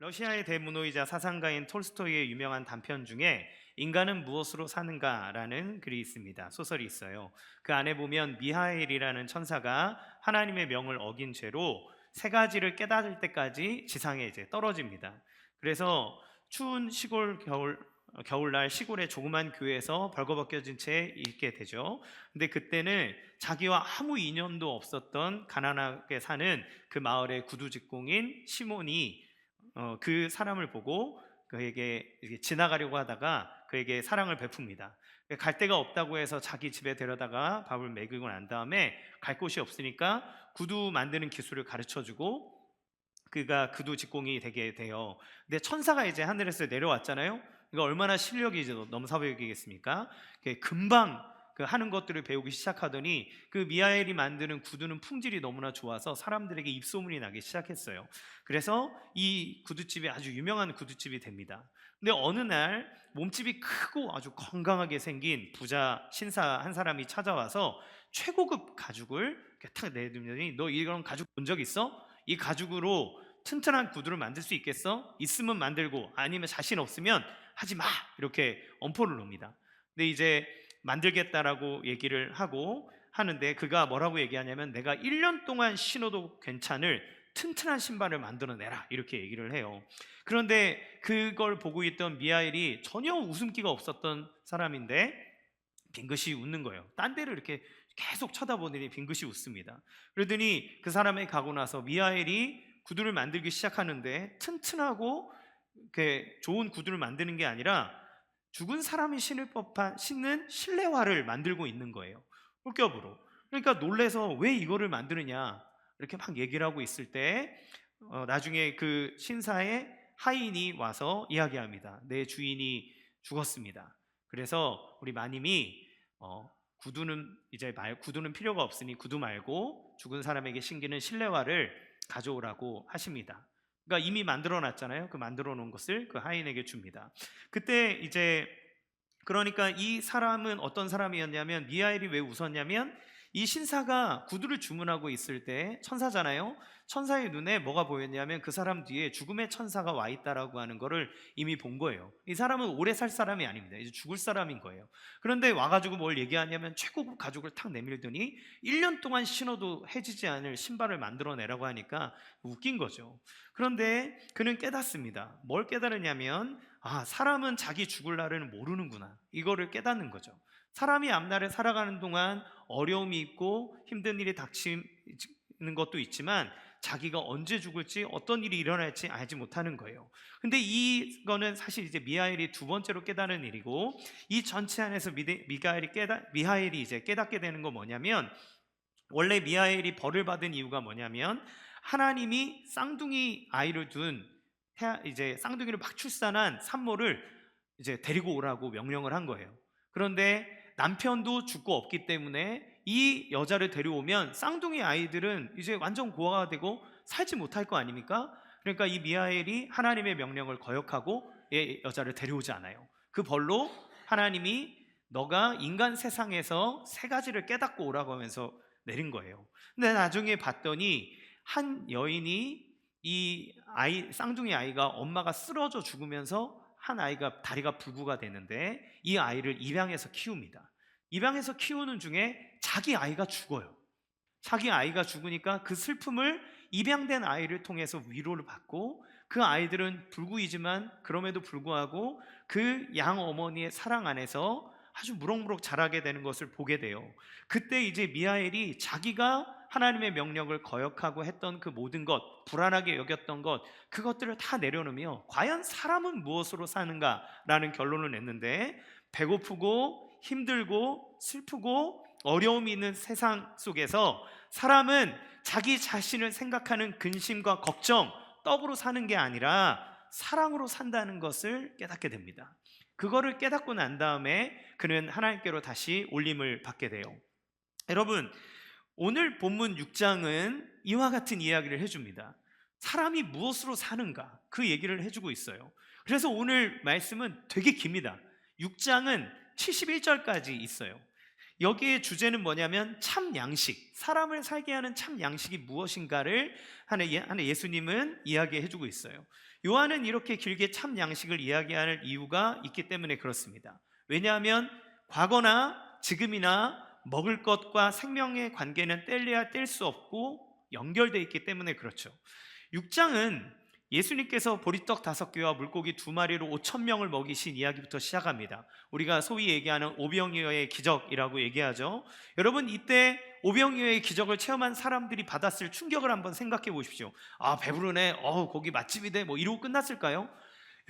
러시아의 대문호이자 사상가인 톨스토이의 유명한 단편 중에 인간은 무엇으로 사는가라는 글이 있습니다. 소설이 있어요. 그 안에 보면 미하엘이라는 천사가 하나님의 명을 어긴 죄로 세 가지를 깨달을 때까지 지상에 이제 떨어집니다. 그래서 추운 시골 겨울날 시골의 조그만 교회에서 벌거벗겨진 채 있게 되죠. 근데 그때는 자기와 아무 인연도 없었던 가난하게 사는 그 마을의 구두직공인 시몬이 그 사람을 보고 그에게 이렇게 지나가려고 하다가 그에게 사랑을 베풉니다. 갈 데가 없다고 해서 자기 집에 데려다가 밥을 먹이고 난 다음에 갈 곳이 없으니까 구두 만드는 기술을 가르쳐주고 그가 구두 직공이 되게 돼요. 근데 천사가 이제 하늘에서 내려왔잖아요. 이거 얼마나 실력이 이제 넘사벽이겠습니까? 금방 그 하는 것들을 배우기 시작하더니 그 미하엘이 만드는 구두는 품질이 너무나 좋아서 사람들에게 입소문이 나기 시작했어요. 그래서 이 구두집이 아주 유명한 구두집이 됩니다. 근데 어느 날 몸집이 크고 아주 건강하게 생긴 부자 신사 한 사람이 찾아와서 최고급 가죽을 이렇게 탁 내두더니 너 이런 가죽 본 적 있어? 이 가죽으로 튼튼한 구두를 만들 수 있겠어? 있으면 만들고 아니면 자신 없으면 하지 마! 이렇게 엄포를 놓습니다. 근데 이제 만들겠다라고 얘기를 하고 하는데 그가 뭐라고 얘기하냐면 내가 1년 동안 신어도 괜찮을 튼튼한 신발을 만들어내라 이렇게 얘기를 해요. 그런데 그걸 보고 있던 미하엘이 전혀 웃음기가 없었던 사람인데 빙긋이 웃는 거예요. 딴 데를 이렇게 계속 쳐다보더니 빙긋이 웃습니다. 그러더니 그 사람이 가고 나서 미하엘이 구두를 만들기 시작하는데 튼튼하고 좋은 구두를 만드는 게 아니라 죽은 사람이 신을 법한 신는 실내화를 만들고 있는 거예요. 홀겹으로. 그러니까 놀래서 왜 이거를 만드느냐 이렇게 막 얘기를 하고 있을 때 나중에 그 신사의 하인이 와서 이야기합니다. 내 주인이 죽었습니다. 그래서 우리 마님이 구두는 필요가 없으니 구두 말고 죽은 사람에게 신기는 실내화를 가져오라고 하십니다. 그러니까 이미 만들어 놨잖아요. 그 만들어 놓은 것을 그 하인에게 줍니다. 그때 이제 그러니까 이 사람은 어떤 사람이었냐면 미하엘이 왜 웃었냐면 이 신사가 구두를 주문하고 있을 때 천사잖아요. 천사의 눈에 뭐가 보였냐면 그 사람 뒤에 죽음의 천사가 와 있다라고 하는 거를 이미 본 거예요. 이 사람은 오래 살 사람이 아닙니다. 이제 죽을 사람인 거예요. 그런데 와가지고 뭘 얘기하냐면 최고급 가죽을 탁 내밀더니 1년 동안 신어도 해지지 않을 신발을 만들어내라고 하니까 웃긴 거죠. 그런데 그는 깨닫습니다. 뭘 깨달으냐면 사람은 자기 죽을 날을 모르는구나. 이거를 깨닫는 거죠. 사람이 앞날을 살아가는 동안 어려움이 있고 힘든 일이 닥치는 것도 있지만 자기가 언제 죽을지 어떤 일이 일어날지 알지 못하는 거예요. 근데 이거는 사실 이제 미하엘이 두 번째로 깨달은 일이고 이 전체 안에서 미하엘이 이제 깨닫게 되는 거 뭐냐면 원래 미하엘이 벌을 받은 이유가 뭐냐면 하나님이 쌍둥이 아이를 둔 이제 쌍둥이를 막 출산한 산모를 이제 데리고 오라고 명령을 한 거예요. 그런데 남편도 죽고 없기 때문에 이 여자를 데려오면 쌍둥이 아이들은 이제 완전 고아가 되고 살지 못할 거 아닙니까? 그러니까 이 미하엘이 하나님의 명령을 거역하고 이 여자를 데려오지 않아요. 그 벌로 하나님이 너가 인간 세상에서 세 가지를 깨닫고 오라고 하면서 내린 거예요. 근데 나중에 봤더니 한 여인이 이 쌍둥이 아이가 엄마가 쓰러져 죽으면서 한 아이가 다리가 불구가 되는데 이 아이를 입양해서 키웁니다. 입양해서 키우는 중에 자기 아이가 죽어요. 자기 아이가 죽으니까 그 슬픔을 입양된 아이를 통해서 위로를 받고 그 아이들은 불구이지만 그럼에도 불구하고 그 양어머니의 사랑 안에서 아주 무럭무럭 자라게 되는 것을 보게 돼요. 그때 이제 미하엘이 자기가 하나님의 명령을 거역하고 했던 그 모든 것, 불안하게 여겼던 것, 그것들을 다 내려놓으며 과연 사람은 무엇으로 사는가라는 결론을 냈는데 배고프고 힘들고 슬프고 어려움이 있는 세상 속에서 사람은 자기 자신을 생각하는 근심과 걱정, 떡으로 사는 게 아니라 사랑으로 산다는 것을 깨닫게 됩니다. 그거를 깨닫고 난 다음에 그는 하나님께로 다시 올림을 받게 돼요. 여러분, 오늘 본문 6장은 이와 같은 이야기를 해줍니다. 사람이 무엇으로 사는가 그 얘기를 해주고 있어요. 그래서 오늘 말씀은 되게 깁니다. 6장은 71절까지 있어요. 여기에 주제는 뭐냐면 참 양식, 사람을 살게 하는 참 양식이 무엇인가를 하는 예수님은 이야기해 주고 있어요. 요한은 이렇게 길게 참 양식을 이야기할 이유가 있기 때문에 그렇습니다. 왜냐하면 과거나 지금이나 먹을 것과 생명의 관계는 뗄래야 뗄 수 없고 연결되어 있기 때문에 그렇죠. 6장은 예수님께서 보리떡 5개와 물고기 2마리로 5,000명을 먹이신 이야기부터 시작합니다. 우리가 소위 얘기하는 오병이어의 기적이라고 얘기하죠. 여러분, 이때 오병이어의 기적을 체험한 사람들이 받았을 충격을 한번 생각해 보십시오. 아, 배부르네, 거기 맛집이네, 뭐 이러고 끝났을까요?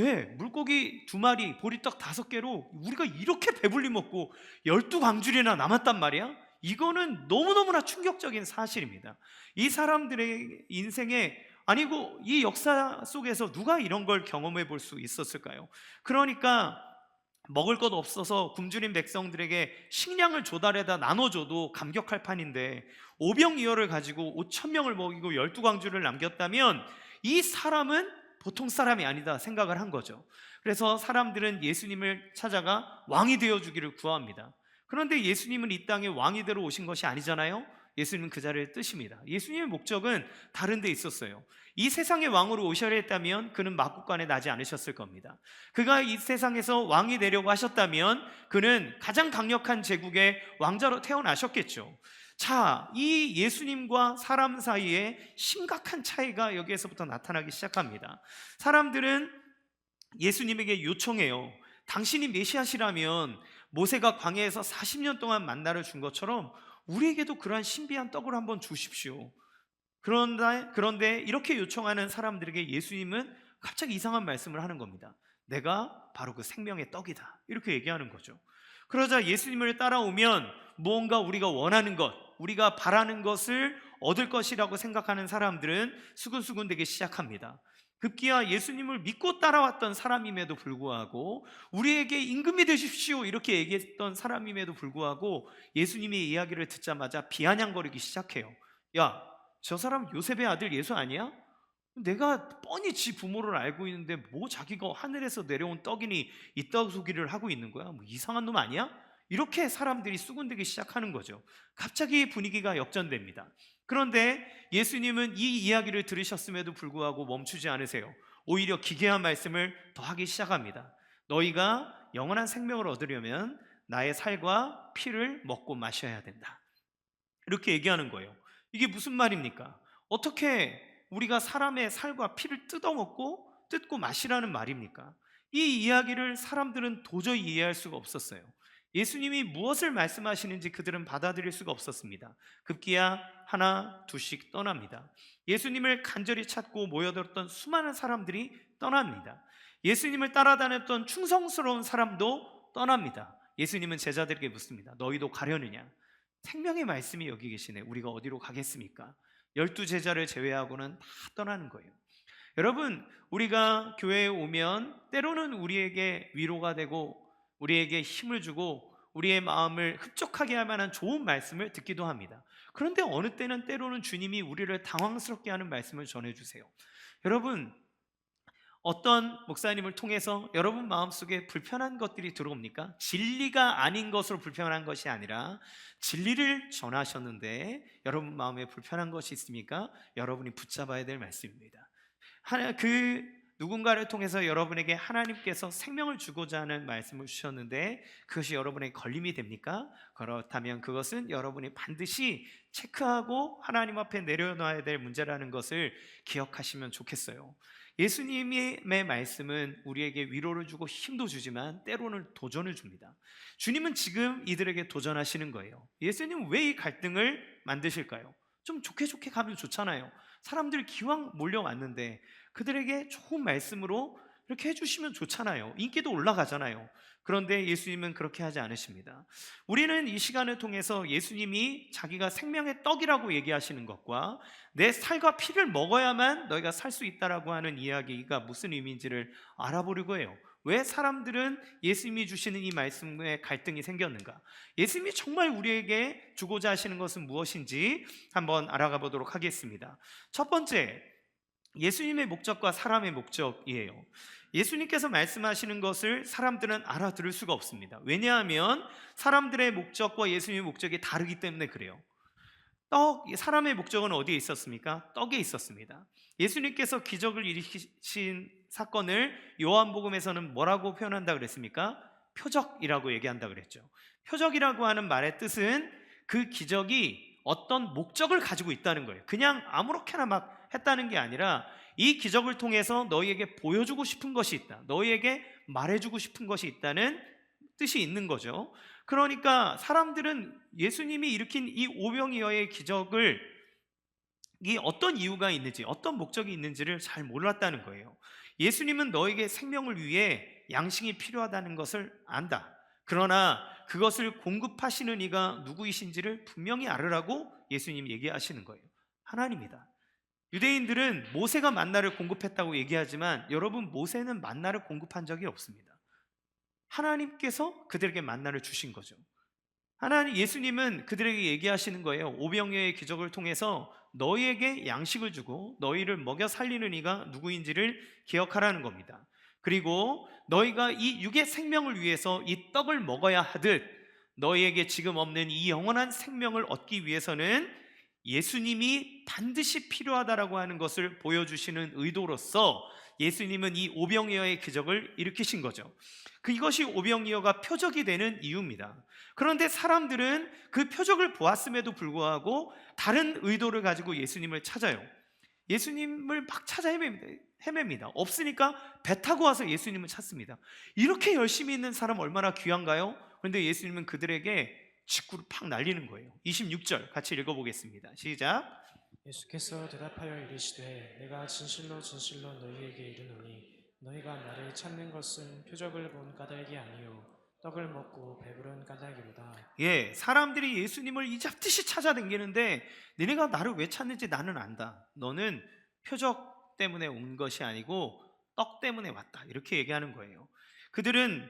예, 물고기 2마리, 보리떡 5개로 우리가 이렇게 배불리 먹고 12광줄이나 남았단 말이야? 이거는 너무너무나 충격적인 사실입니다. 이 사람들의 인생에, 아니고 이 역사 속에서 누가 이런 걸 경험해 볼 수 있었을까요? 그러니까 먹을 것 없어서 굶주린 백성들에게 식량을 조달해다 나눠줘도 감격할 판인데, 오병이어를 가지고 5,000명을 먹이고 12광주를 남겼다면 이 사람은 보통 사람이 아니다 생각을 한 거죠. 그래서 사람들은 예수님을 찾아가 왕이 되어주기를 구합니다. 그런데 예수님은 이 땅에 왕이 되러 오신 것이 아니잖아요. 예수님은 그 자리를 뜨십니다. 예수님의 목적은 다른 데 있었어요. 이 세상의 왕으로 오셔야 했다면 그는 막국간에 나지 않으셨을 겁니다. 그가 이 세상에서 왕이 되려고 하셨다면 그는 가장 강력한 제국의 왕자로 태어나셨겠죠. 자, 이 예수님과 사람 사이에 심각한 차이가 여기에서부터 나타나기 시작합니다. 사람들은 예수님에게 요청해요. 당신이 메시아시라면 모세가 광야에서 40년 동안 만나를 준 것처럼 우리에게도 그러한 신비한 떡을 한번 주십시오. 그런데 이렇게 요청하는 사람들에게 예수님은 갑자기 이상한 말씀을 하는 겁니다. 내가 바로 그 생명의 떡이다, 이렇게 얘기하는 거죠. 그러자 예수님을 따라오면 무언가 우리가 원하는 것, 우리가 바라는 것을 얻을 것이라고 생각하는 사람들은 수근수근되기 시작합니다. 급기야 예수님을 믿고 따라왔던 사람임에도 불구하고, 우리에게 임금이 되십시오 이렇게 얘기했던 사람임에도 불구하고 예수님의 이야기를 듣자마자 비아냥거리기 시작해요. 야, 저 사람 요셉의 아들 예수 아니야? 내가 뻔히 지 부모를 알고 있는데 뭐 자기가 하늘에서 내려온 떡이니 이따 소리를 하고 있는 거야? 뭐 이상한 놈 아니야? 이렇게 사람들이 수군대기 시작하는 거죠. 갑자기 분위기가 역전됩니다. 그런데 예수님은 이 이야기를 들으셨음에도 불구하고 멈추지 않으세요. 오히려 기괴한 말씀을 더 하기 시작합니다. 너희가 영원한 생명을 얻으려면 나의 살과 피를 먹고 마셔야 된다, 이렇게 얘기하는 거예요. 이게 무슨 말입니까? 어떻게 우리가 사람의 살과 피를 뜯고 마시라는 말입니까? 이 이야기를 사람들은 도저히 이해할 수가 없었어요. 예수님이 무엇을 말씀하시는지 그들은 받아들일 수가 없었습니다. 급기야 하나 둘씩 떠납니다. 예수님을 간절히 찾고 모여들었던 수많은 사람들이 떠납니다. 예수님을 따라다녔던 충성스러운 사람도 떠납니다. 예수님은 제자들에게 묻습니다. 너희도 가려느냐? 생명의 말씀이 여기 계시네. 우리가 어디로 가겠습니까? 12제자를 제외하고는 다 떠나는 거예요. 여러분, 우리가 교회에 오면 때로는 우리에게 위로가 되고 우리에게 힘을 주고 우리의 마음을 흡족하게 할 만한 좋은 말씀을 듣기도 합니다. 그런데 어느 때는 때로는 주님이 우리를 당황스럽게 하는 말씀을 전해주세요. 여러분, 어떤 목사님을 통해서 여러분 마음속에 불편한 것들이 들어옵니까? 진리가 아닌 것으로 불편한 것이 아니라 진리를 전하셨는데 여러분 마음에 불편한 것이 있습니까? 여러분이 붙잡아야 될 말씀입니다. 누군가를 통해서 여러분에게 하나님께서 생명을 주고자 하는 말씀을 주셨는데 그것이 여러분의 걸림이 됩니까? 그렇다면 그것은 여러분이 반드시 체크하고 하나님 앞에 내려놔야 될 문제라는 것을 기억하시면 좋겠어요. 예수님의 말씀은 우리에게 위로를 주고 힘도 주지만 때로는 도전을 줍니다. 주님은 지금 이들에게 도전하시는 거예요. 예수님은 왜 이 갈등을 만드실까요? 좀 좋게 가면 좋잖아요. 사람들 기왕 몰려왔는데 그들에게 좋은 말씀으로 이렇게 해주시면 좋잖아요. 인기도 올라가잖아요. 그런데 예수님은 그렇게 하지 않으십니다. 우리는 이 시간을 통해서 예수님이 자기가 생명의 떡이라고 얘기하시는 것과 내 살과 피를 먹어야만 너희가 살 수 있다라고 하는 이야기가 무슨 의미인지를 알아보려고 해요. 왜 사람들은 예수님이 주시는 이 말씀에 갈등이 생겼는가? 예수님이 정말 우리에게 주고자 하시는 것은 무엇인지 한번 알아가 보도록 하겠습니다. 첫 번째, 예수님의 목적과 사람의 목적이에요. 예수님께서 말씀하시는 것을 사람들은 알아들을 수가 없습니다. 왜냐하면 사람들의 목적과 예수님의 목적이 다르기 때문에 그래요. 사람의 목적은 어디에 있었습니까? 떡에 있었습니다. 예수님께서 기적을 일으키신 사건을 요한복음에서는 뭐라고 표현한다 그랬습니까? 표적이라고 얘기한다 그랬죠. 표적이라고 하는 말의 뜻은 그 기적이 어떤 목적을 가지고 있다는 거예요. 그냥 아무렇게나 막 했다는 게 아니라 이 기적을 통해서 너희에게 보여주고 싶은 것이 있다, 너희에게 말해주고 싶은 것이 있다는 뜻이 있는 거죠. 그러니까 사람들은 예수님이 일으킨 이 오병이어의 기적을 이 어떤 이유가 있는지, 어떤 목적이 있는지를 잘 몰랐다는 거예요. 예수님은 너에게 생명을 위해 양식이 필요하다는 것을 안다. 그러나 그것을 공급하시는 이가 누구이신지를 분명히 알으라고 예수님이 얘기하시는 거예요. 하나님이다. 유대인들은 모세가 만나를 공급했다고 얘기하지만 여러분, 모세는 만나를 공급한 적이 없습니다. 하나님께서 그들에게 만나를 주신 거죠. 예수님은 그들에게 얘기하시는 거예요. 오병이어의 기적을 통해서 너희에게 양식을 주고 너희를 먹여 살리는 이가 누구인지를 기억하라는 겁니다. 그리고 너희가 이 육의 생명을 위해서 이 떡을 먹어야 하듯 너희에게 지금 없는 이 영원한 생명을 얻기 위해서는 예수님이 반드시 필요하다라고 하는 것을 보여주시는 의도로서 예수님은 이 오병이어의 기적을 일으키신 거죠. 이것이 오병이어가 표적이 되는 이유입니다. 그런데 사람들은 그 표적을 보았음에도 불구하고 다른 의도를 가지고 예수님을 찾아요. 예수님을 막 찾아 헤맵니다. 없으니까 배 타고 와서 예수님을 찾습니다. 이렇게 열심히 있는 사람 얼마나 귀한가요? 그런데 예수님은 그들에게 직구를 팍 날리는 거예요. 26절 같이 읽어보겠습니다. 시작. 예수께서 대답하여 이르시되 내가 진실로 진실로 너희에게 이르노니 너희가 나를 찾는 것은 표적을 본 까닭이 아니요 떡을 먹고 배부른 까닭이로다. 예, 사람들이 예수님을 이잡듯이 찾아다니는데 너네가 나를 왜 찾는지 나는 안다. 너는 표적 때문에 온 것이 아니고 떡 때문에 왔다. 이렇게 얘기하는 거예요. 그들이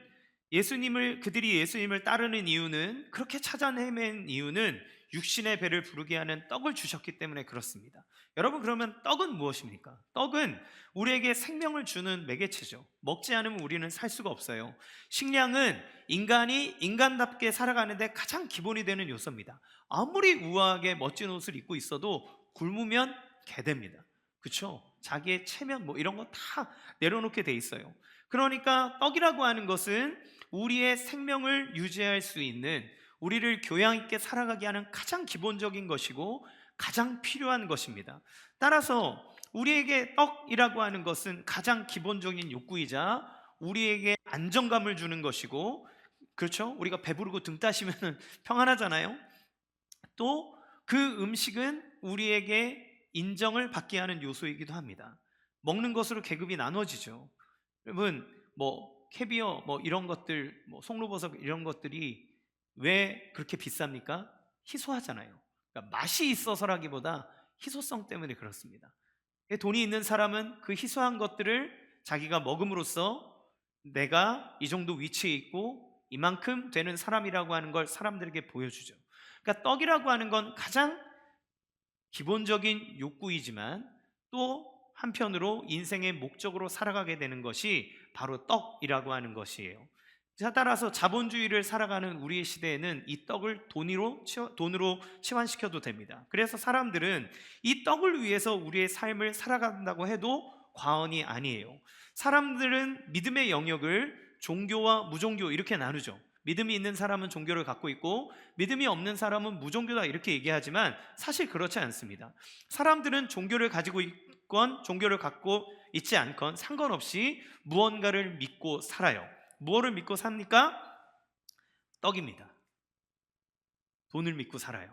예수님을 따르는 이유는, 그렇게 찾아 헤맨 이유는 육신의 배를 부르게 하는 떡을 주셨기 때문에 그렇습니다. 여러분, 그러면 떡은 무엇입니까? 떡은 우리에게 생명을 주는 매개체죠. 먹지 않으면 우리는 살 수가 없어요. 식량은 인간이 인간답게 살아가는데 가장 기본이 되는 요소입니다. 아무리 우아하게 멋진 옷을 입고 있어도 굶으면 개됩니다. 그렇죠? 자기의 체면 이런 거 다 내려놓게 돼 있어요. 그러니까 떡이라고 하는 것은 우리의 생명을 유지할 수 있는, 우리를 교양 있게 살아가게 하는 가장 기본적인 것이고 가장 필요한 것입니다. 따라서 우리에게 떡이라고 하는 것은 가장 기본적인 욕구이자 우리에게 안정감을 주는 것이고, 그렇죠? 우리가 배부르고 등 따시면 평안하잖아요. 또 그 음식은 우리에게 인정을 받게 하는 요소이기도 합니다. 먹는 것으로 계급이 나눠지죠. 여러분, 캐비어 이런 것들, 송로버섯 이런 것들이 왜 그렇게 비쌉니까? 희소하잖아요. 그러니까 맛이 있어서라기보다 희소성 때문에 그렇습니다. 돈이 있는 사람은 그 희소한 것들을 자기가 먹음으로써 내가 이 정도 위치에 있고 이만큼 되는 사람이라고 하는 걸 사람들에게 보여주죠. 그러니까 떡이라고 하는 건 가장 기본적인 욕구이지만 또 한편으로 인생의 목적으로 살아가게 되는 것이 바로 떡이라고 하는 것이에요. 따라서 자본주의를 살아가는 우리의 시대에는 이 떡을 돈으로 치환시켜도 됩니다. 그래서 사람들은 이 떡을 위해서 우리의 삶을 살아간다고 해도 과언이 아니에요. 사람들은 믿음의 영역을 종교와 무종교 이렇게 나누죠. 믿음이 있는 사람은 종교를 갖고 있고 믿음이 없는 사람은 무종교다 이렇게 얘기하지만 사실 그렇지 않습니다. 사람들은 종교를 가지고 있건 종교를 갖고 있지 않건 상관없이 무언가를 믿고 살아요. 무엇을 믿고 삽니까? 떡입니다. 돈을 믿고 살아요.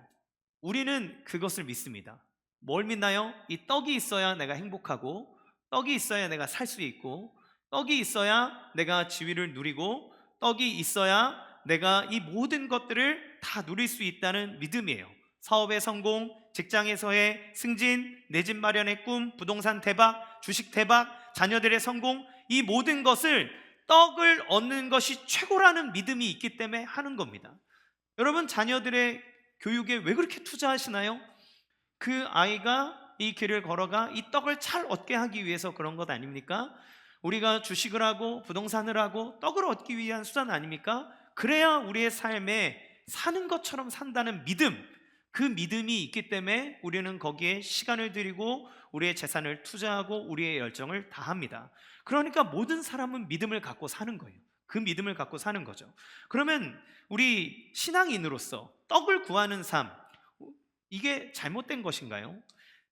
우리는 그것을 믿습니다. 뭘 믿나요? 이 떡이 있어야 내가 행복하고, 떡이 있어야 내가 살 수 있고, 떡이 있어야 내가 지위를 누리고, 떡이 있어야 내가 이 모든 것들을 다 누릴 수 있다는 믿음이에요. 사업의 성공, 직장에서의 승진, 내 집 마련의 꿈, 부동산 대박, 주식 대박, 자녀들의 성공, 이 모든 것을 떡을 얻는 것이 최고라는 믿음이 있기 때문에 하는 겁니다. 여러분, 자녀들의 교육에 왜 그렇게 투자하시나요? 그 아이가 이 길을 걸어가 이 떡을 잘 얻게 하기 위해서 그런 것 아닙니까? 우리가 주식을 하고 부동산을 하고 떡을 얻기 위한 수단 아닙니까? 그래야 우리의 삶에 사는 것처럼 산다는 믿음, 그 믿음이 있기 때문에 우리는 거기에 시간을 들이고 우리의 재산을 투자하고 우리의 열정을 다합니다. 그러니까 모든 사람은 믿음을 갖고 사는 거예요. 그 믿음을 갖고 사는 거죠. 그러면 우리 신앙인으로서 떡을 구하는 삶, 이게 잘못된 것인가요?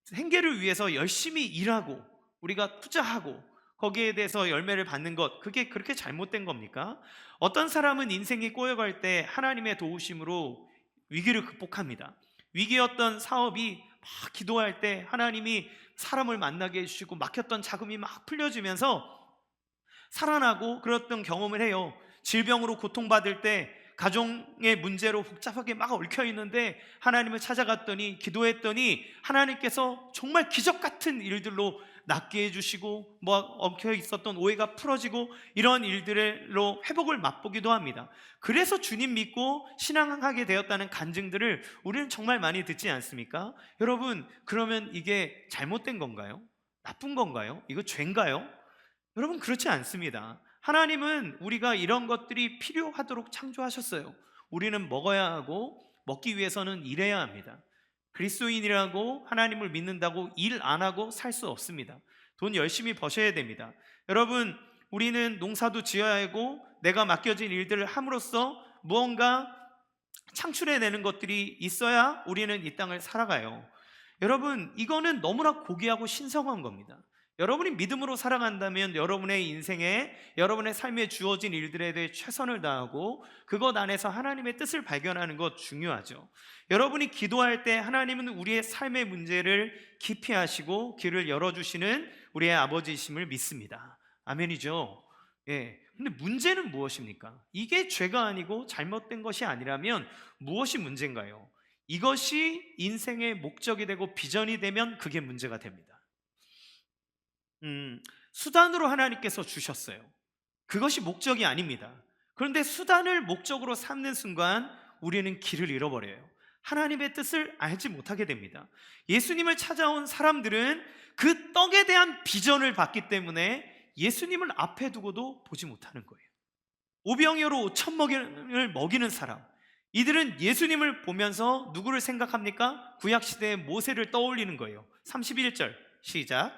생계를 위해서 열심히 일하고 우리가 투자하고 거기에 대해서 열매를 받는 것, 그게 그렇게 잘못된 겁니까? 어떤 사람은 인생이 꼬여갈 때 하나님의 도우심으로 위기를 극복합니다. 위기였던 사업이 막 기도할 때 하나님이 사람을 만나게 해주시고 막혔던 자금이 막 풀려지면서 살아나고 그랬던 경험을 해요. 질병으로 고통받을 때 가정의 문제로 복잡하게 막 얽혀 있는데 하나님을 찾아갔더니 기도했더니 하나님께서 정말 기적 같은 일들로 낫게 해주시고 뭐 얽혀 있었던 오해가 풀어지고 이런 일들로 회복을 맛보기도 합니다. 그래서 주님 믿고 신앙하게 되었다는 간증들을 우리는 정말 많이 듣지 않습니까? 여러분, 그러면 이게 잘못된 건가요? 나쁜 건가요? 이거 죄인가요? 여러분, 그렇지 않습니다. 하나님은 우리가 이런 것들이 필요하도록 창조하셨어요. 우리는 먹어야 하고 먹기 위해서는 일해야 합니다. 그리스도인이라고 하나님을 믿는다고 일 안 하고 살 수 없습니다. 돈 열심히 버셔야 됩니다. 여러분, 우리는 농사도 지어야 하고 내가 맡겨진 일들을 함으로써 무언가 창출해내는 것들이 있어야 우리는 이 땅을 살아가요. 여러분, 이거는 너무나 고귀하고 신성한 겁니다. 여러분이 믿음으로 살아간다면 여러분의 인생에, 여러분의 삶에 주어진 일들에 대해 최선을 다하고 그것 안에서 하나님의 뜻을 발견하는 것 중요하죠. 여러분이 기도할 때 하나님은 우리의 삶의 문제를 깊이 하시고 길을 열어주시는 우리의 아버지이심을 믿습니다. 아멘이죠. 예. 근데 문제는 무엇입니까? 이게 죄가 아니고 잘못된 것이 아니라면 무엇이 문제인가요? 이것이 인생의 목적이 되고 비전이 되면 그게 문제가 됩니다. 수단으로 하나님께서 주셨어요. 그것이 목적이 아닙니다. 그런데 수단을 목적으로 삼는 순간 우리는 길을 잃어버려요. 하나님의 뜻을 알지 못하게 됩니다. 예수님을 찾아온 사람들은 그 떡에 대한 비전을 봤기 때문에 예수님을 앞에 두고도 보지 못하는 거예요. 오병이어로 5,000명을 먹이는 사람, 이들은 예수님을 보면서 누구를 생각합니까? 구약시대의 모세를 떠올리는 거예요. 31절 시작.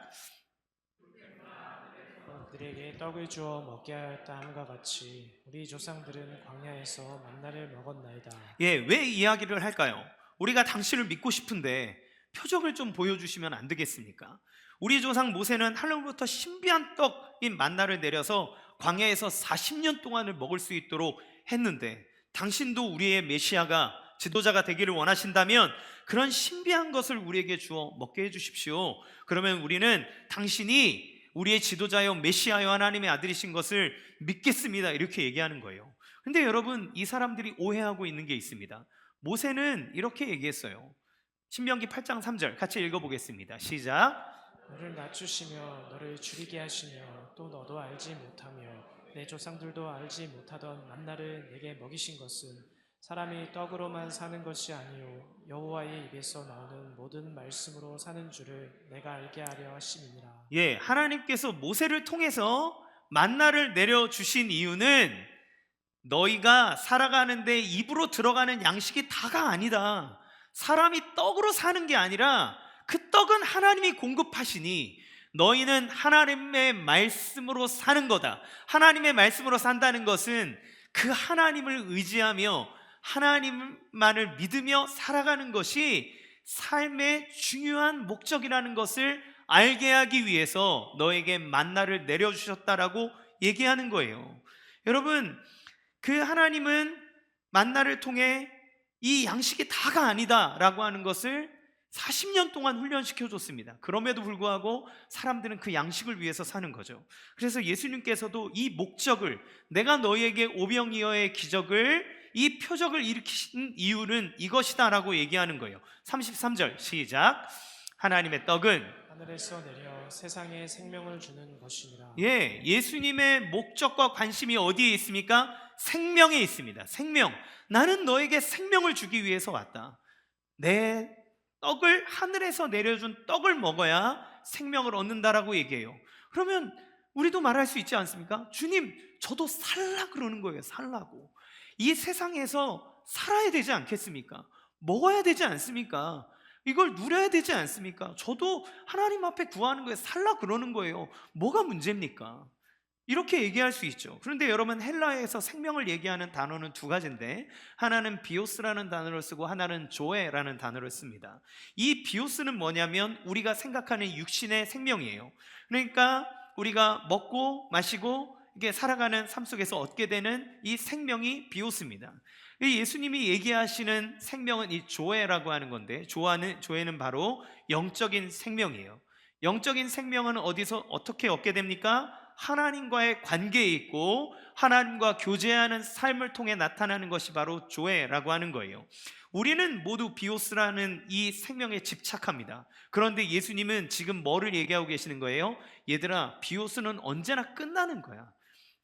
그들에게 떡을 주어 먹게 하였다 함과 같이 우리 조상들은 광야에서 만나를 먹었나이다. 예, 왜 이야기를 할까요? 우리가 당신을 믿고 싶은데 표적을 좀 보여주시면 안 되겠습니까? 우리 조상 모세는 하늘로부터 신비한 떡인 만나를 내려서 광야에서 40년 동안을 먹을 수 있도록 했는데 당신도 우리의 메시아가 지도자가 되기를 원하신다면 그런 신비한 것을 우리에게 주어 먹게 해주십시오. 그러면 우리는 당신이 우리의 지도자요 메시아요 하나님의 아들이신 것을 믿겠습니다. 이렇게 얘기하는 거예요. 근데 여러분, 이 사람들이 오해하고 있는 게 있습니다. 모세는 이렇게 얘기했어요. 신명기 8장 3절 같이 읽어보겠습니다. 시작. 너를 낮추시며 너를 줄이게 하시며 또 너도 알지 못하며 내 조상들도 알지 못하던 만나를 내게 먹이신 것은 사람이 떡으로만 사는 것이 아니요 여호와의 입에서 나오는 모든 말씀으로 사는 줄을 내가 알게 하려 하심이니라. 예, 하나님께서 모세를 통해서 만나를 내려주신 이유는 너희가 살아가는데 입으로 들어가는 양식이 다가 아니다. 사람이 떡으로 사는 게 아니라 그 떡은 하나님이 공급하시니 너희는 하나님의 말씀으로 사는 거다. 하나님의 말씀으로 산다는 것은 그 하나님을 의지하며 하나님만을 믿으며 살아가는 것이 삶의 중요한 목적이라는 것을 알게 하기 위해서 너에게 만나를 내려주셨다라고 얘기하는 거예요. 여러분, 그 하나님은 만나를 통해 이 양식이 다가 아니다라고 하는 것을 40년 동안 훈련시켜줬습니다. 그럼에도 불구하고 사람들은 그 양식을 위해서 사는 거죠. 그래서 예수님께서도 이 목적을, 내가 너희에게 오병이어의 기적을, 이 표적을 일으키신 이유는 이것이다 라고 얘기하는 거예요. 33절 시작. 하나님의 떡은 하늘에서 내려 세상에 생명을 주는 것이니라. 예, 예수님의 목적과 관심이 어디에 있습니까? 생명에 있습니다. 생명. 나는 너에게 생명을 주기 위해서 왔다. 내 떡을, 하늘에서 내려준 떡을 먹어야 생명을 얻는다라고 얘기해요. 그러면 우리도 말할 수 있지 않습니까? 주님, 저도 살라 그러는 거예요. 살라고. 이 세상에서 살아야 되지 않겠습니까? 먹어야 되지 않습니까? 이걸 누려야 되지 않습니까? 저도 하나님 앞에 구하는 거에 살라 그러는 거예요. 뭐가 문제입니까? 이렇게 얘기할 수 있죠. 그런데 여러분, 헬라어에서 생명을 얘기하는 단어는 두 가지인데, 하나는 비오스라는 단어를 쓰고 하나는 조에라는 단어를 씁니다. 이 비오스는 뭐냐면 우리가 생각하는 육신의 생명이에요. 그러니까 우리가 먹고 마시고 이게 살아가는 삶 속에서 얻게 되는 이 생명이 비오스입니다. 예수님이 얘기하시는 생명은 이 조에라고 하는 건데, 조에는 바로 영적인 생명이에요. 영적인 생명은 어디서 어떻게 얻게 됩니까? 하나님과의 관계에 있고 하나님과 교제하는 삶을 통해 나타나는 것이 바로 조에라고 하는 거예요. 우리는 모두 비오스라는 이 생명에 집착합니다. 그런데 예수님은 지금 뭐를 얘기하고 계시는 거예요? 얘들아, 비오스는 언제나 끝나는 거야.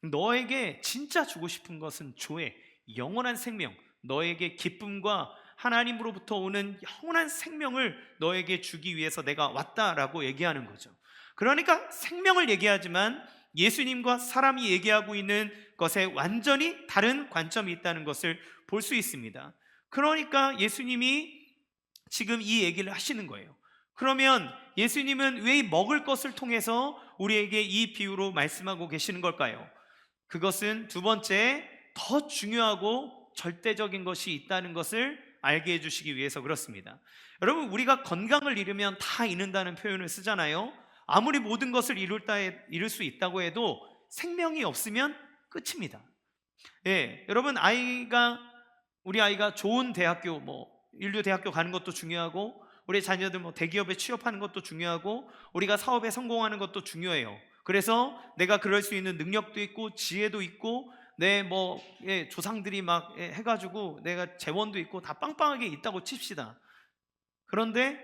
너에게 진짜 주고 싶은 것은 조에, 영원한 생명, 너에게 기쁨과 하나님으로부터 오는 영원한 생명을 너에게 주기 위해서 내가 왔다라고 얘기하는 거죠. 그러니까 생명을 얘기하지만 예수님과 사람이 얘기하고 있는 것에 완전히 다른 관점이 있다는 것을 볼 수 있습니다. 그러니까 예수님이 지금 이 얘기를 하시는 거예요. 그러면 예수님은 왜 먹을 것을 통해서 우리에게 이 비유로 말씀하고 계시는 걸까요? 그것은 두 번째, 더 중요하고 절대적인 것이 있다는 것을 알게 해주시기 위해서 그렇습니다. 여러분, 우리가 건강을 잃으면 다 잃는다는 표현을 쓰잖아요. 아무리 모든 것을 이룰 수 있다고 해도 생명이 없으면 끝입니다. 여러분, 우리 아이가 좋은 대학교, 인류 대학교 가는 것도 중요하고, 우리 자녀들 대기업에 취업하는 것도 중요하고, 우리가 사업에 성공하는 것도 중요해요. 그래서 내가 그럴 수 있는 능력도 있고 지혜도 있고 내 조상들이 막 해가지고 내가 재원도 있고 다 빵빵하게 있다고 칩시다. 그런데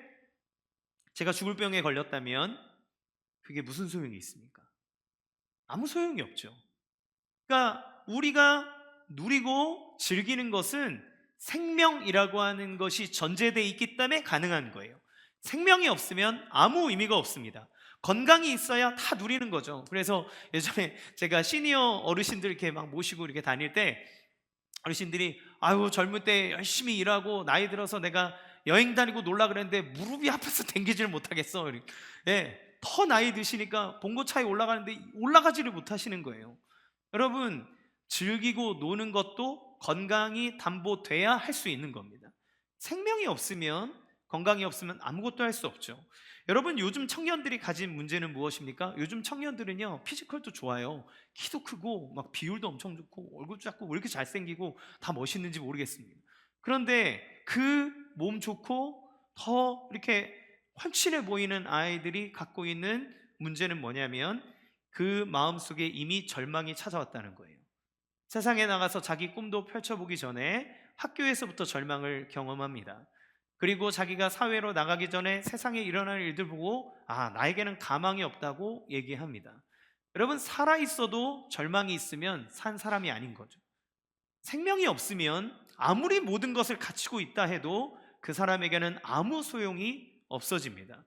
제가 죽을 병에 걸렸다면 그게 무슨 소용이 있습니까? 아무 소용이 없죠. 그러니까 우리가 누리고 즐기는 것은 생명이라고 하는 것이 전제되어 있기 때문에 가능한 거예요. 생명이 없으면 아무 의미가 없습니다. 건강이 있어야 다 누리는 거죠. 그래서 예전에 제가 시니어 어르신들 이렇게 막 모시고 이렇게 다닐 때 어르신들이 아유, 젊을 때 열심히 일하고 나이 들어서 내가 여행 다니고 놀라 그랬는데 무릎이 아파서 댕기지를 못하겠어. 더 나이 드시니까 봉고차에 올라가는데 올라가지를 못하시는 거예요. 여러분, 즐기고 노는 것도 건강이 담보돼야 할 수 있는 겁니다. 생명이 없으면, 건강이 없으면 아무것도 할 수 없죠. 여러분, 요즘 청년들이 가진 문제는 무엇입니까? 요즘 청년들은요, 피지컬도 좋아요. 키도 크고 막 비율도 엄청 좋고 얼굴 작고 왜 이렇게 잘생기고 다 멋있는지 모르겠습니다. 그런데 그 몸 좋고 더 이렇게 환칠해 보이는 아이들이 갖고 있는 문제는 뭐냐면 그 마음속에 이미 절망이 찾아왔다는 거예요. 세상에 나가서 자기 꿈도 펼쳐보기 전에 학교에서부터 절망을 경험합니다. 그리고 자기가 사회로 나가기 전에 세상에 일어날 일들 보고 나에게는 가망이 없다고 얘기합니다. 여러분, 살아있어도 절망이 있으면 산 사람이 아닌 거죠. 생명이 없으면 아무리 모든 것을 갖추고 있다 해도 그 사람에게는 아무 소용이 없어집니다.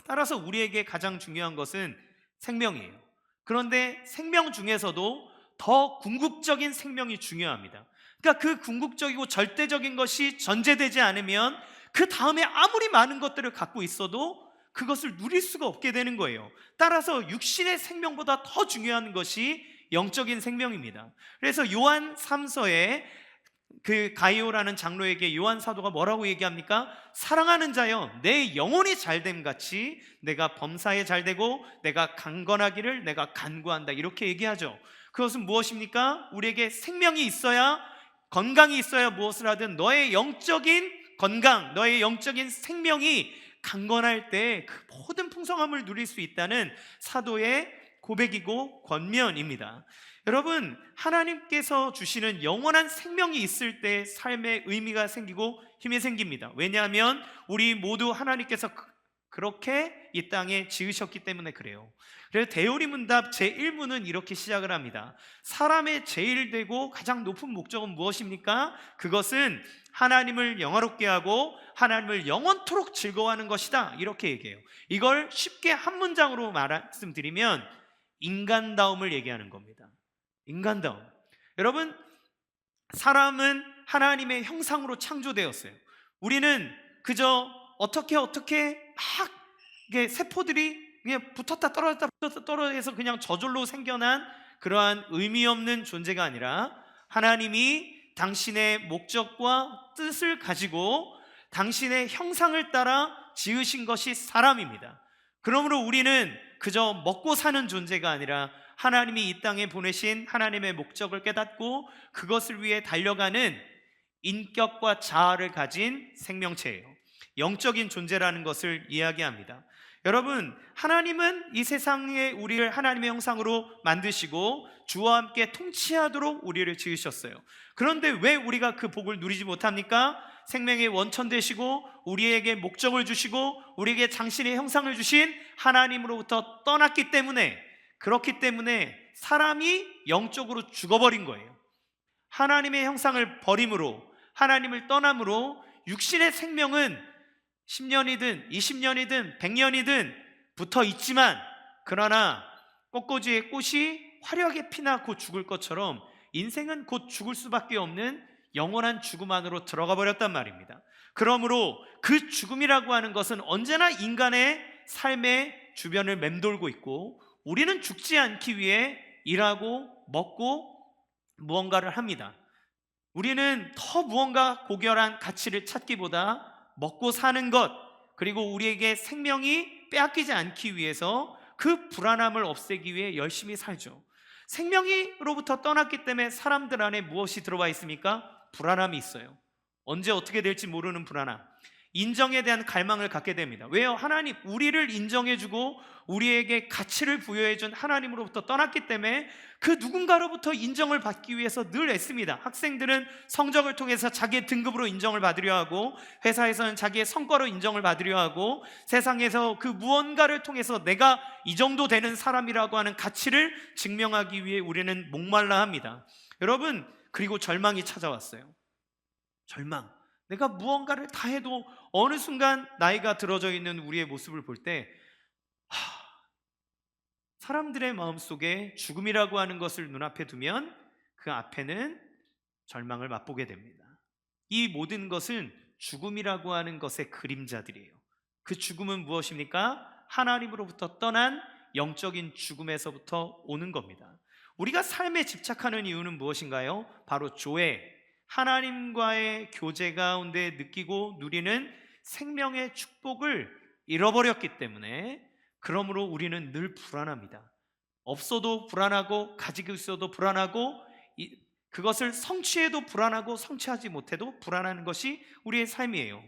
따라서 우리에게 가장 중요한 것은 생명이에요. 그런데 생명 중에서도 더 궁극적인 생명이 중요합니다. 그러니까 그 궁극적이고 절대적인 것이 전제되지 않으면 그 다음에 아무리 많은 것들을 갖고 있어도 그것을 누릴 수가 없게 되는 거예요. 따라서 육신의 생명보다 더 중요한 것이 영적인 생명입니다. 그래서 요한 3서에 그 가이오라는 장로에게 요한 사도가 뭐라고 얘기합니까? 사랑하는 자여, 내 영혼이 잘됨 같이 내가 범사에 잘되고 내가 강건하기를 내가 간구한다, 이렇게 얘기하죠. 그것은 무엇입니까? 우리에게 생명이 있어야, 건강이 있어야 무엇을 하든 너의 영적인 건강, 너의 영적인 생명이 강건할 때 그 모든 풍성함을 누릴 수 있다는 사도의 고백이고 권면입니다. 여러분, 하나님께서 주시는 영원한 생명이 있을 때 삶의 의미가 생기고 힘이 생깁니다. 왜냐하면 우리 모두 하나님께서 그렇게 이 땅에 지으셨기 때문에 그래요. 그래서 대요리문답 제1문은 이렇게 시작을 합니다. 사람의 제일 되고 가장 높은 목적은 무엇입니까? 그것은 하나님을 영화롭게 하고 하나님을 영원토록 즐거워하는 것이다, 이렇게 얘기해요. 이걸 쉽게 한 문장으로 말씀드리면 인간다움을 얘기하는 겁니다. 인간다움. 여러분, 사람은 하나님의 형상으로 창조되었어요. 우리는 그저 어떻게 막 이게 세포들이 그냥 붙었다 떨어져서 그냥 저절로 생겨난 그러한 의미 없는 존재가 아니라 하나님이 당신의 목적과 뜻을 가지고 당신의 형상을 따라 지으신 것이 사람입니다. 그러므로 우리는 그저 먹고 사는 존재가 아니라 하나님이 이 땅에 보내신 하나님의 목적을 깨닫고 그것을 위해 달려가는 인격과 자아를 가진 생명체예요. 영적인 존재라는 것을 이야기합니다. 여러분, 하나님은 이 세상에 우리를 하나님의 형상으로 만드시고 주와 함께 통치하도록 우리를 지으셨어요. 그런데 왜 우리가 그 복을 누리지 못합니까? 생명의 원천 되시고 우리에게 목적을 주시고 우리에게 당신의 형상을 주신 하나님으로부터 떠났기 때문에, 그렇기 때문에 사람이 영적으로 죽어버린 거예요. 하나님의 형상을 버림으로, 하나님을 떠남으로 육신의 생명은 10년이든 20년이든 100년이든 붙어 있지만, 그러나 꽃꽂이의 꽃이 화려하게 피나 곧 죽을 것처럼 인생은 곧 죽을 수밖에 없는 영원한 죽음 안으로 들어가 버렸단 말입니다. 그러므로 그 죽음이라고 하는 것은 언제나 인간의 삶의 주변을 맴돌고 있고, 우리는 죽지 않기 위해 일하고 먹고 무언가를 합니다. 우리는 더 무언가 고결한 가치를 찾기보다 먹고 사는 것, 그리고 우리에게 생명이 빼앗기지 않기 위해서 그 불안함을 없애기 위해 열심히 살죠. 생명이로부터 떠났기 때문에 사람들 안에 무엇이 들어와 있습니까? 불안함이 있어요. 언제 어떻게 될지 모르는 불안함. 인정에 대한 갈망을 갖게 됩니다. 왜요? 하나님, 우리를 인정해주고 우리에게 가치를 부여해준 하나님으로부터 떠났기 때문에 그 누군가로부터 인정을 받기 위해서 늘 애씁니다. 학생들은 성적을 통해서 자기의 등급으로 인정을 받으려 하고, 회사에서는 자기의 성과로 인정을 받으려 하고, 세상에서 그 무언가를 통해서 내가 이 정도 되는 사람이라고 하는 가치를 증명하기 위해 우리는 목말라 합니다. 여러분, 그리고 절망이 찾아왔어요. 절망. 내가 무언가를 다 해도 어느 순간 나이가 들어져 있는 우리의 모습을 볼 때 사람들의 마음속에 죽음이라고 하는 것을 눈앞에 두면 그 앞에는 절망을 맛보게 됩니다. 이 모든 것은 죽음이라고 하는 것의 그림자들이에요. 그 죽음은 무엇입니까? 하나님으로부터 떠난 영적인 죽음에서부터 오는 겁니다. 우리가 삶에 집착하는 이유는 무엇인가요? 바로 조회, 하나님과의 교제 가운데 느끼고 누리는 생명의 축복을 잃어버렸기 때문에, 그러므로 우리는 늘 불안합니다. 없어도 불안하고 가지고 있어도 불안하고, 그것을 성취해도 불안하고 성취하지 못해도 불안한 것이 우리의 삶이에요.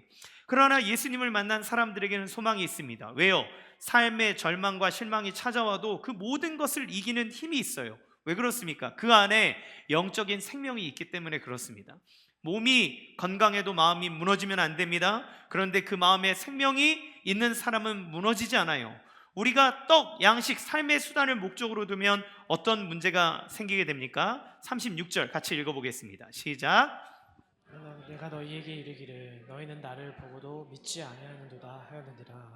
그러나 예수님을 만난 사람들에게는 소망이 있습니다. 왜요? 삶의 절망과 실망이 찾아와도 그 모든 것을 이기는 힘이 있어요. 왜 그렇습니까? 그 안에 영적인 생명이 있기 때문에 그렇습니다. 몸이 건강해도 마음이 무너지면 안 됩니다. 그런데 그 마음에 생명이 있는 사람은 무너지지 않아요. 우리가 떡, 양식, 삶의 수단을 목적으로 두면 어떤 문제가 생기게 됩니까? 36절 같이 읽어보겠습니다. 시작. 그러나 내가 너희에게 이르기를 너희는 나를 보고도 믿지 아니하는도다 하였느니라.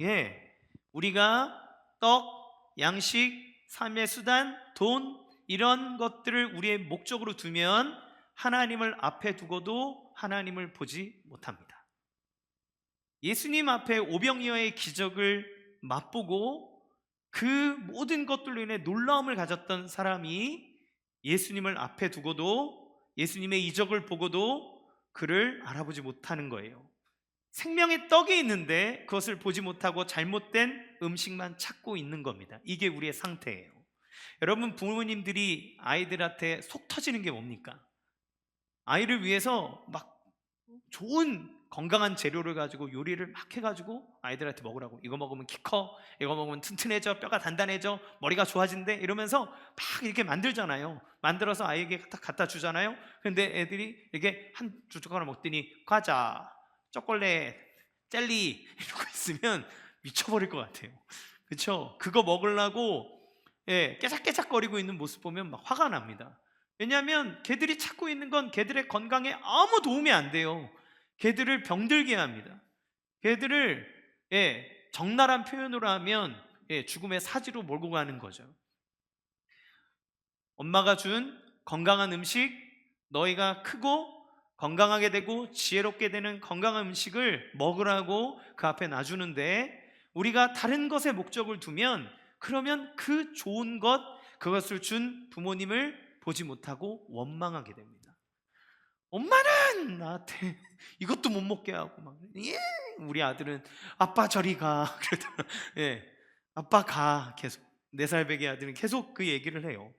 우리가 떡, 양식, 삶의 수단, 돈, 이런 것들을 우리의 목적으로 두면 하나님을 앞에 두고도 하나님을 보지 못합니다. 예수님 앞에 오병이어의 기적을 맛보고 그 모든 것들로 인해 놀라움을 가졌던 사람이 예수님을 앞에 두고도, 예수님의 이적을 보고도 그를 알아보지 못하는 거예요. 생명의 떡이 있는데 그것을 보지 못하고 잘못된 음식만 찾고 있는 겁니다. 이게 우리의 상태예요. 여러분, 부모님들이 아이들한테 속 터지는 게 뭡니까? 아이를 위해서 막 좋은 건강한 재료를 가지고 요리를 막 해가지고 아이들한테 먹으라고, 이거 먹으면 키 커, 이거 먹으면 튼튼해져, 뼈가 단단해져, 머리가 좋아진대, 이러면서 막 이렇게 만들잖아요. 만들어서 아이에게 딱 갖다 주잖아요. 근데 애들이 이렇게 한 숟가락 먹더니 과자, 초콜릿, 젤리 이러고 있으면 미쳐버릴 것 같아요. 그렇죠? 그거 먹으려고 깨작깨작거리고 있는 모습 보면 막 화가 납니다. 왜냐하면 걔들이 찾고 있는 건 걔들의 건강에 아무 도움이 안 돼요. 걔들을 병들게 합니다. 걔들을 적나라한 표현으로 하면 죽음의 사지로 몰고 가는 거죠. 엄마가 준 건강한 음식, 너희가 크고 건강하게 되고 지혜롭게 되는 건강한 음식을 먹으라고 그 앞에 놔주는데, 우리가 다른 것에 목적을 두면 그러면 그 좋은 것, 그것을 준 부모님을 보지 못하고 원망하게 됩니다. 엄마는 나한테 이것도 못 먹게 하고 막, 예! 우리 아들은 아빠 저리 가 그러더라. 예, 아빠 가. 계속 4살 배기 아들은 계속 그 얘기를 해요.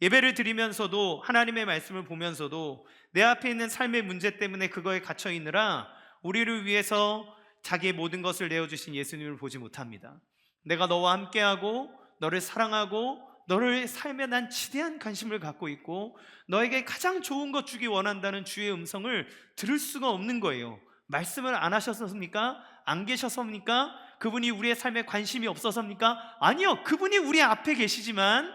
예배를 드리면서도 하나님의 말씀을 보면서도 내 앞에 있는 삶의 문제 때문에 그거에 갇혀 있느라 우리를 위해서 자기의 모든 것을 내어주신 예수님을 보지 못합니다. 내가 너와 함께하고 너를 사랑하고 너를 삶에 난 지대한 관심을 갖고 있고 너에게 가장 좋은 것 주기 원한다는 주의 음성을 들을 수가 없는 거예요. 말씀을 안 하셨습니까? 안 계셔서입니까? 그분이 우리의 삶에 관심이 없어서입니까? 아니요, 그분이 우리 앞에 계시지만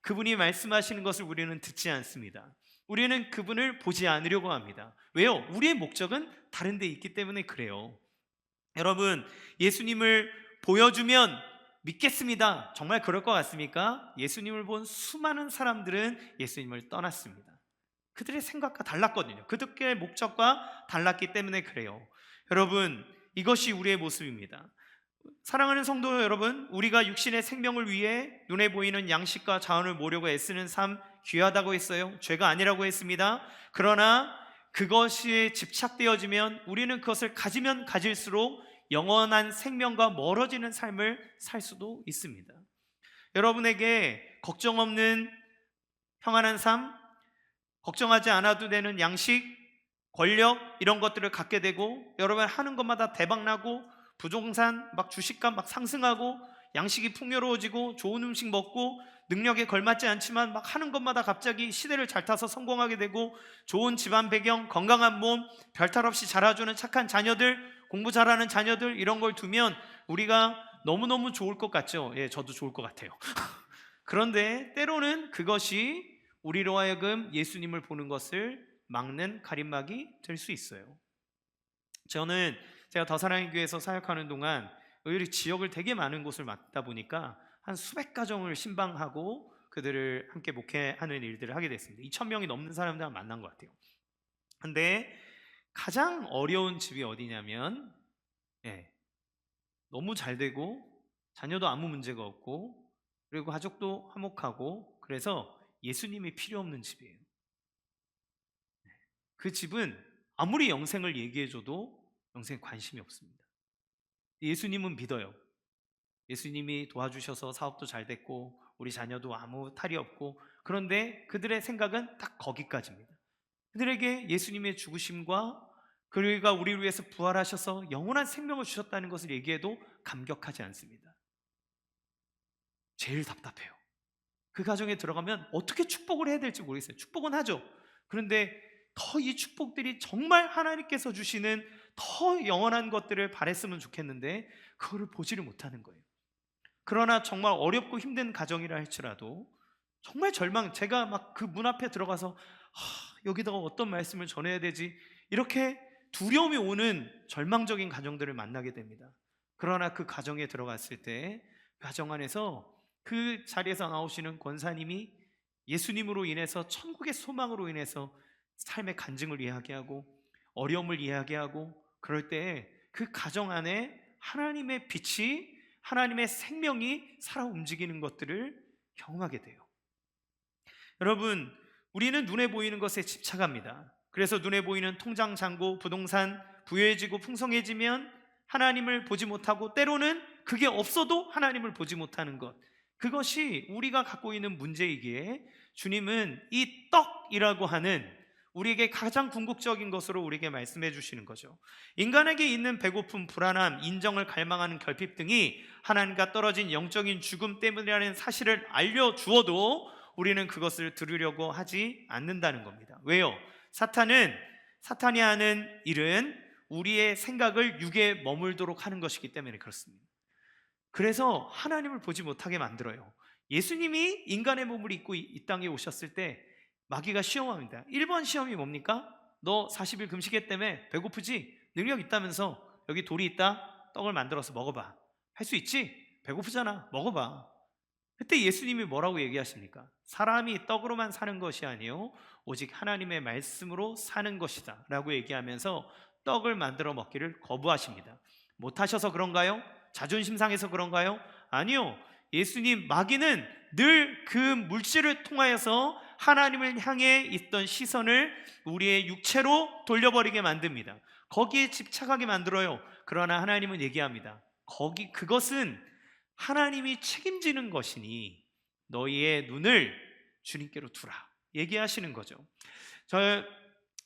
그분이 말씀하시는 것을 우리는 듣지 않습니다. 우리는 그분을 보지 않으려고 합니다. 왜요? 우리의 목적은 다른 데 있기 때문에 그래요. 여러분, 예수님을 보여주면 믿겠습니다. 정말 그럴 것 같습니까? 예수님을 본 수많은 사람들은 예수님을 떠났습니다. 그들의 생각과 달랐거든요. 그들의 목적과 달랐기 때문에 그래요. 여러분, 이것이 우리의 모습입니다. 사랑하는 성도 여러분, 우리가 육신의 생명을 위해 눈에 보이는 양식과 자원을 모으려고 애쓰는 삶 귀하다고 했어요. 죄가 아니라고 했습니다. 그러나 그것이 집착되어지면 우리는 그것을 가지면 가질수록 영원한 생명과 멀어지는 삶을 살 수도 있습니다. 여러분에게 걱정 없는 평안한 삶, 걱정하지 않아도 되는 양식, 권력, 이런 것들을 갖게 되고 여러분 하는 것마다 대박나고 부동산 막 주식값 막 상승하고 양식이 풍요로워지고 좋은 음식 먹고 능력에 걸맞지 않지만 막 하는 것마다 갑자기 시대를 잘 타서 성공하게 되고 좋은 집안 배경, 건강한 몸, 별탈 없이 자라주는 착한 자녀들, 공부 잘하는 자녀들, 이런 걸 두면 우리가 너무너무 좋을 것 같죠? 예, 저도 좋을 것 같아요. 그런데 때로는 그것이 우리로 하여금 예수님을 보는 것을 막는 가림막이 될 수 있어요. 저는 제가 더 사랑의 교회에서 사역하는 동안 의리 지역을 되게 많은 곳을 맡다 보니까 한 수백 가정을 신방하고 그들을 함께 목회하는 일들을 하게 됐습니다. 2,000명이 넘는 사람들을 만난 것 같아요. 근데 가장 어려운 집이 어디냐면, 예, 너무 잘 되고 자녀도 아무 문제가 없고 그리고 가족도 화목하고 그래서 예수님이 필요 없는 집이에요. 그 집은 아무리 영생을 얘기해줘도 영생에 관심이 없습니다. 예수님은 믿어요. 예수님이 도와주셔서 사업도 잘 됐고 우리 자녀도 아무 탈이 없고, 그런데 그들의 생각은 딱 거기까지입니다. 그들에게 예수님의 죽으심과 그가 우리를 위해서 부활하셔서 영원한 생명을 주셨다는 것을 얘기해도 감격하지 않습니다. 제일 답답해요. 그 가정에 들어가면 어떻게 축복을 해야 될지 모르겠어요. 축복은 하죠. 그런데 더 이 축복들이 정말 하나님께서 주시는 더 영원한 것들을 바랬으면 좋겠는데 그거를 보지를 못하는 거예요. 그러나 정말 어렵고 힘든 가정이라 할지라도 정말 제가 막 그 문 앞에 들어가서 여기다가 어떤 말씀을 전해야 되지, 이렇게 두려움이 오는 절망적인 가정들을 만나게 됩니다. 그러나 그 가정에 들어갔을 때 가정 안에서 그 자리에서 나오시는 권사님이 예수님으로 인해서 천국의 소망으로 인해서 삶의 간증을 이야기하고 어려움을 이야기하고, 그럴 때 그 가정 안에 하나님의 빛이, 하나님의 생명이 살아 움직이는 것들을 경험하게 돼요. 여러분, 우리는 눈에 보이는 것에 집착합니다. 그래서 눈에 보이는 통장 잔고, 부동산 부유해지고 풍성해지면 하나님을 보지 못하고, 때로는 그게 없어도 하나님을 보지 못하는 것, 그것이 우리가 갖고 있는 문제이기에 주님은 이 떡이라고 하는 우리에게 가장 궁극적인 것으로 우리에게 말씀해 주시는 거죠. 인간에게 있는 배고픔, 불안함, 인정을 갈망하는 결핍 등이 하나님과 떨어진 영적인 죽음 때문이라는 사실을 알려주어도 우리는 그것을 들으려고 하지 않는다는 겁니다. 왜요? 사탄이 하는 일은 우리의 생각을 육에 머물도록 하는 것이기 때문에 그렇습니다. 그래서 하나님을 보지 못하게 만들어요. 예수님이 인간의 몸을 입고 이 땅에 오셨을 때 마귀가 시험합니다. 1번 시험이 뭡니까? 너 40일 금식했다며 배고프지? 능력 있다면서 여기 돌이 있다? 떡을 만들어서 먹어봐. 할 수 있지? 배고프잖아. 먹어봐. 그때 예수님이 뭐라고 얘기하십니까? 사람이 떡으로만 사는 것이 아니요 오직 하나님의 말씀으로 사는 것이다 라고 얘기하면서 떡을 만들어 먹기를 거부하십니다. 못하셔서 그런가요? 자존심 상해서 그런가요? 아니요. 예수님 마귀는 늘 그 물질을 통하여서 하나님을 향해 있던 시선을 우리의 육체로 돌려버리게 만듭니다. 거기에 집착하게 만들어요. 그러나 하나님은 얘기합니다. 그것은 하나님이 책임지는 것이니 너희의 눈을 주님께로 두라 얘기하시는 거죠. 저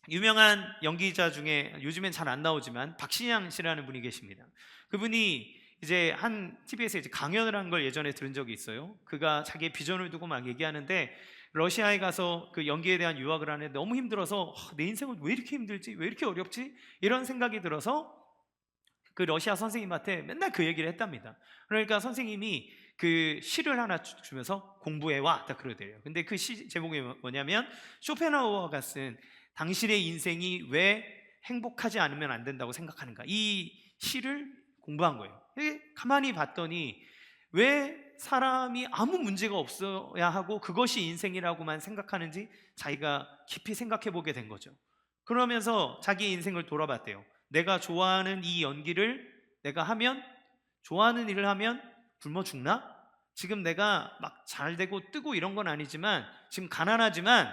유명한 연기자 중에 요즘엔 잘 안 나오지만 박신양 씨라는 분이 계십니다. 그분이 이제 한 TV에서 이제 강연을 한 걸 예전에 들은 적이 있어요. 그가 자기의 비전을 두고 막 얘기하는데 러시아에 가서 그 연기에 대한 유학을 하는데 너무 힘들어서 내 인생은 왜 이렇게 힘들지? 왜 이렇게 어렵지? 이런 생각이 들어서 그 러시아 선생님한테 맨날 그 얘기를 했답니다. 그러니까 선생님이 그 시를 하나 주면서 공부해와 딱 그러대요. 근데 그 시 제목이 뭐냐면 쇼펜하우어가 쓴 당신의 인생이 왜 행복하지 않으면 안 된다고 생각하는가, 이 시를 공부한 거예요. 가만히 봤더니 왜 사람이 아무 문제가 없어야 하고 그것이 인생이라고만 생각하는지 자기가 깊이 생각해 보게 된 거죠. 그러면서 자기 인생을 돌아봤대요. 내가 좋아하는 이 연기를 내가 하면, 좋아하는 일을 하면 굶어 죽나? 지금 내가 막 잘 되고 뜨고 이런 건 아니지만 지금 가난하지만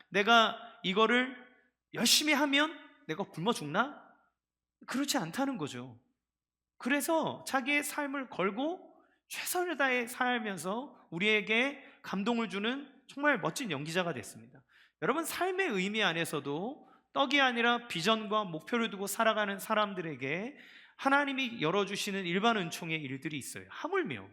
내가 이거를 열심히 하면 내가 굶어 죽나? 그렇지 않다는 거죠. 그래서 자기의 삶을 걸고 최선을 다해 살면서 우리에게 감동을 주는 정말 멋진 연기자가 됐습니다. 여러분, 삶의 의미 안에서도 떡이 아니라 비전과 목표를 두고 살아가는 사람들에게 하나님이 열어주시는 일반 은총의 일들이 있어요. 하물며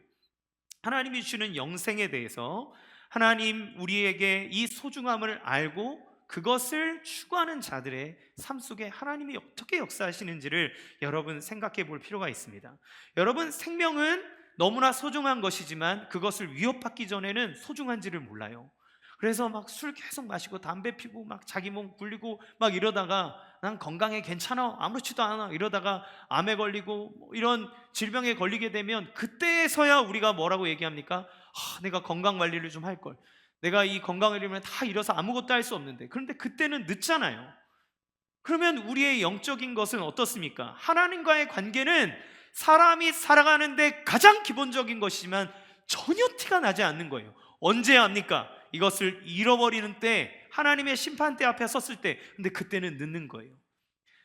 하나님이 주시는 영생에 대해서 하나님 우리에게 이 소중함을 알고 그것을 추구하는 자들의 삶 속에 하나님이 어떻게 역사하시는지를 여러분 생각해 볼 필요가 있습니다. 여러분, 생명은 너무나 소중한 것이지만 그것을 위협받기 전에는 소중한지를 몰라요. 그래서 막 술 계속 마시고 담배 피고 막 자기 몸 굴리고 막 이러다가 난 건강해 괜찮아 아무렇지도 않아 이러다가 암에 걸리고 뭐 이런 질병에 걸리게 되면 그때서야 우리가 뭐라고 얘기합니까? 내가 건강 관리를 좀 할 걸, 내가 이 건강을 잃으면 다 잃어서 아무것도 할 수 없는데. 그런데 그때는 늦잖아요. 그러면 우리의 영적인 것은 어떻습니까? 하나님과의 관계는 사람이 살아가는데 가장 기본적인 것이지만 전혀 티가 나지 않는 거예요. 언제 합니까? 이것을 잃어버리는 때, 하나님의 심판대 앞에 섰을 때. 근데 그때는 늦는 거예요.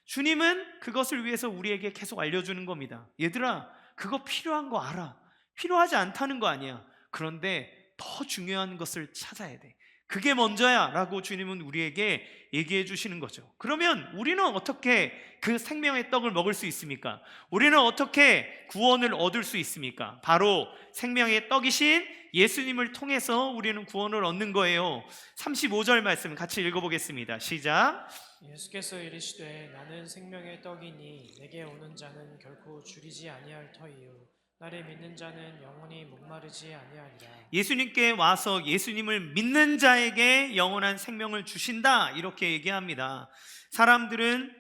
주님은 그것을 위해서 우리에게 계속 알려주는 겁니다. 얘들아, 그거 필요한 거 알아. 필요하지 않다는 거 아니야. 그런데 더 중요한 것을 찾아야 돼. 그게 먼저야 라고 주님은 우리에게 얘기해 주시는 거죠. 그러면 우리는 어떻게 그 생명의 떡을 먹을 수 있습니까? 우리는 어떻게 구원을 얻을 수 있습니까? 바로 생명의 떡이신 예수님을 통해서 우리는 구원을 얻는 거예요. 35절 말씀 같이 읽어보겠습니다. 시작. 예수께서 이르시되 나는 생명의 떡이니 내게 오는 자는 결코 줄이지 아니할 터이요 나를 믿는 자는 영원히 목마르지 아니하리라. 예수님께 와서 예수님을 믿는 자에게 영원한 생명을 주신다 이렇게 얘기합니다. 사람들은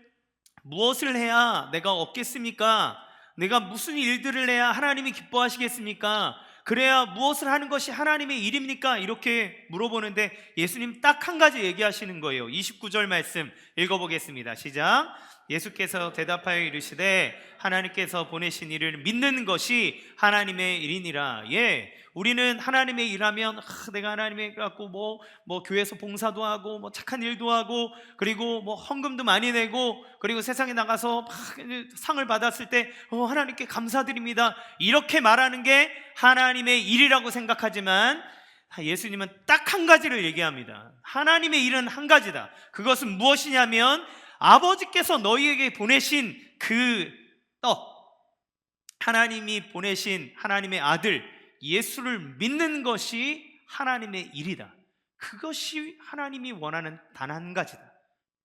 무엇을 해야 내가 얻겠습니까? 내가 무슨 일들을 해야 하나님이 기뻐하시겠습니까? 그래야 무엇을 하는 것이 하나님의 일입니까? 이렇게 물어보는데 예수님 딱 한 가지 얘기하시는 거예요. 29절 말씀 읽어보겠습니다. 시작. 예수께서 대답하여 이르시되 하나님께서 보내신 이를 믿는 것이 하나님의 일이니라. 예, 우리는 하나님의 일하면 내가 하나님의 갖고 뭐 교회에서 봉사도 하고 뭐 착한 일도 하고 그리고 뭐 헌금도 많이 내고 그리고 세상에 나가서 막 상을 받았을 때 하나님께 감사드립니다 이렇게 말하는 게 하나님의 일이라고 생각하지만 예수님은 딱 한 가지를 얘기합니다. 하나님의 일은 한 가지다. 그것은 무엇이냐면 아버지께서 너희에게 보내신 그 떡, 하나님이 보내신 하나님의 아들 예수를 믿는 것이 하나님의 일이다. 그것이 하나님이 원하는 단 한 가지다.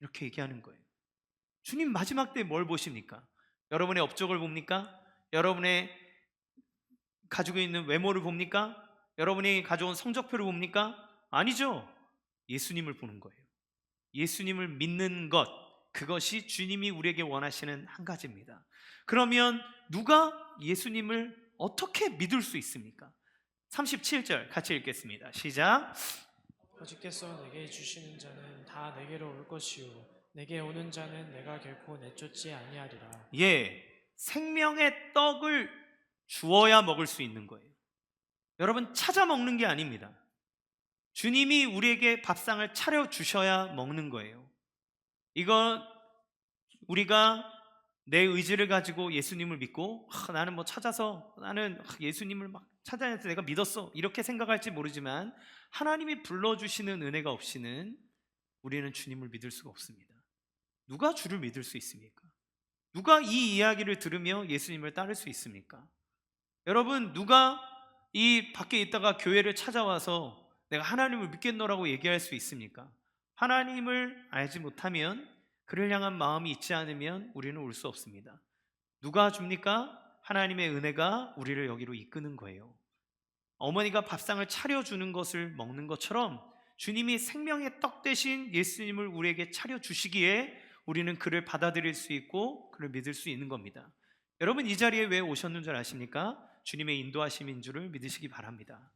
이렇게 얘기하는 거예요. 주님 마지막 때 뭘 보십니까? 여러분의 업적을 봅니까? 여러분의 가지고 있는 외모를 봅니까? 여러분이 가져온 성적표를 봅니까? 아니죠. 예수님을 보는 거예요. 예수님을 믿는 것, 그것이 주님이 우리에게 원하시는 한 가지입니다. 그러면 누가 예수님을 어떻게 믿을 수 있습니까? 37절 같이 읽겠습니다. 시작. 아버지께서 내게 주시는 자는 다 내게로 올 것이요 내게 오는 자는 내가 결코 내쫓지 아니하리라. 예, 생명의 떡을 주어야 먹을 수 있는 거예요. 여러분, 찾아 먹는 게 아닙니다. 주님이 우리에게 밥상을 차려 주셔야 먹는 거예요. 이건 우리가 내 의지를 가지고 예수님을 믿고 나는 뭐 찾아서 나는 예수님을 막 찾아야 해서 내가 믿었어 이렇게 생각할지 모르지만 하나님이 불러주시는 은혜가 없이는 우리는 주님을 믿을 수가 없습니다. 누가 주를 믿을 수 있습니까? 누가 이 이야기를 들으며 예수님을 따를 수 있습니까? 여러분, 누가 이 밖에 있다가 교회를 찾아와서 내가 하나님을 믿겠노라고 얘기할 수 있습니까? 하나님을 알지 못하면, 그를 향한 마음이 있지 않으면 우리는 올 수 없습니다. 누가 줍니까? 하나님의 은혜가 우리를 여기로 이끄는 거예요. 어머니가 밥상을 차려주는 것을 먹는 것처럼 주님이 생명의 떡 대신 예수님을 우리에게 차려주시기에 우리는 그를 받아들일 수 있고 그를 믿을 수 있는 겁니다. 여러분, 이 자리에 왜 오셨는 줄 아십니까? 주님의 인도하심인 줄을 믿으시기 바랍니다.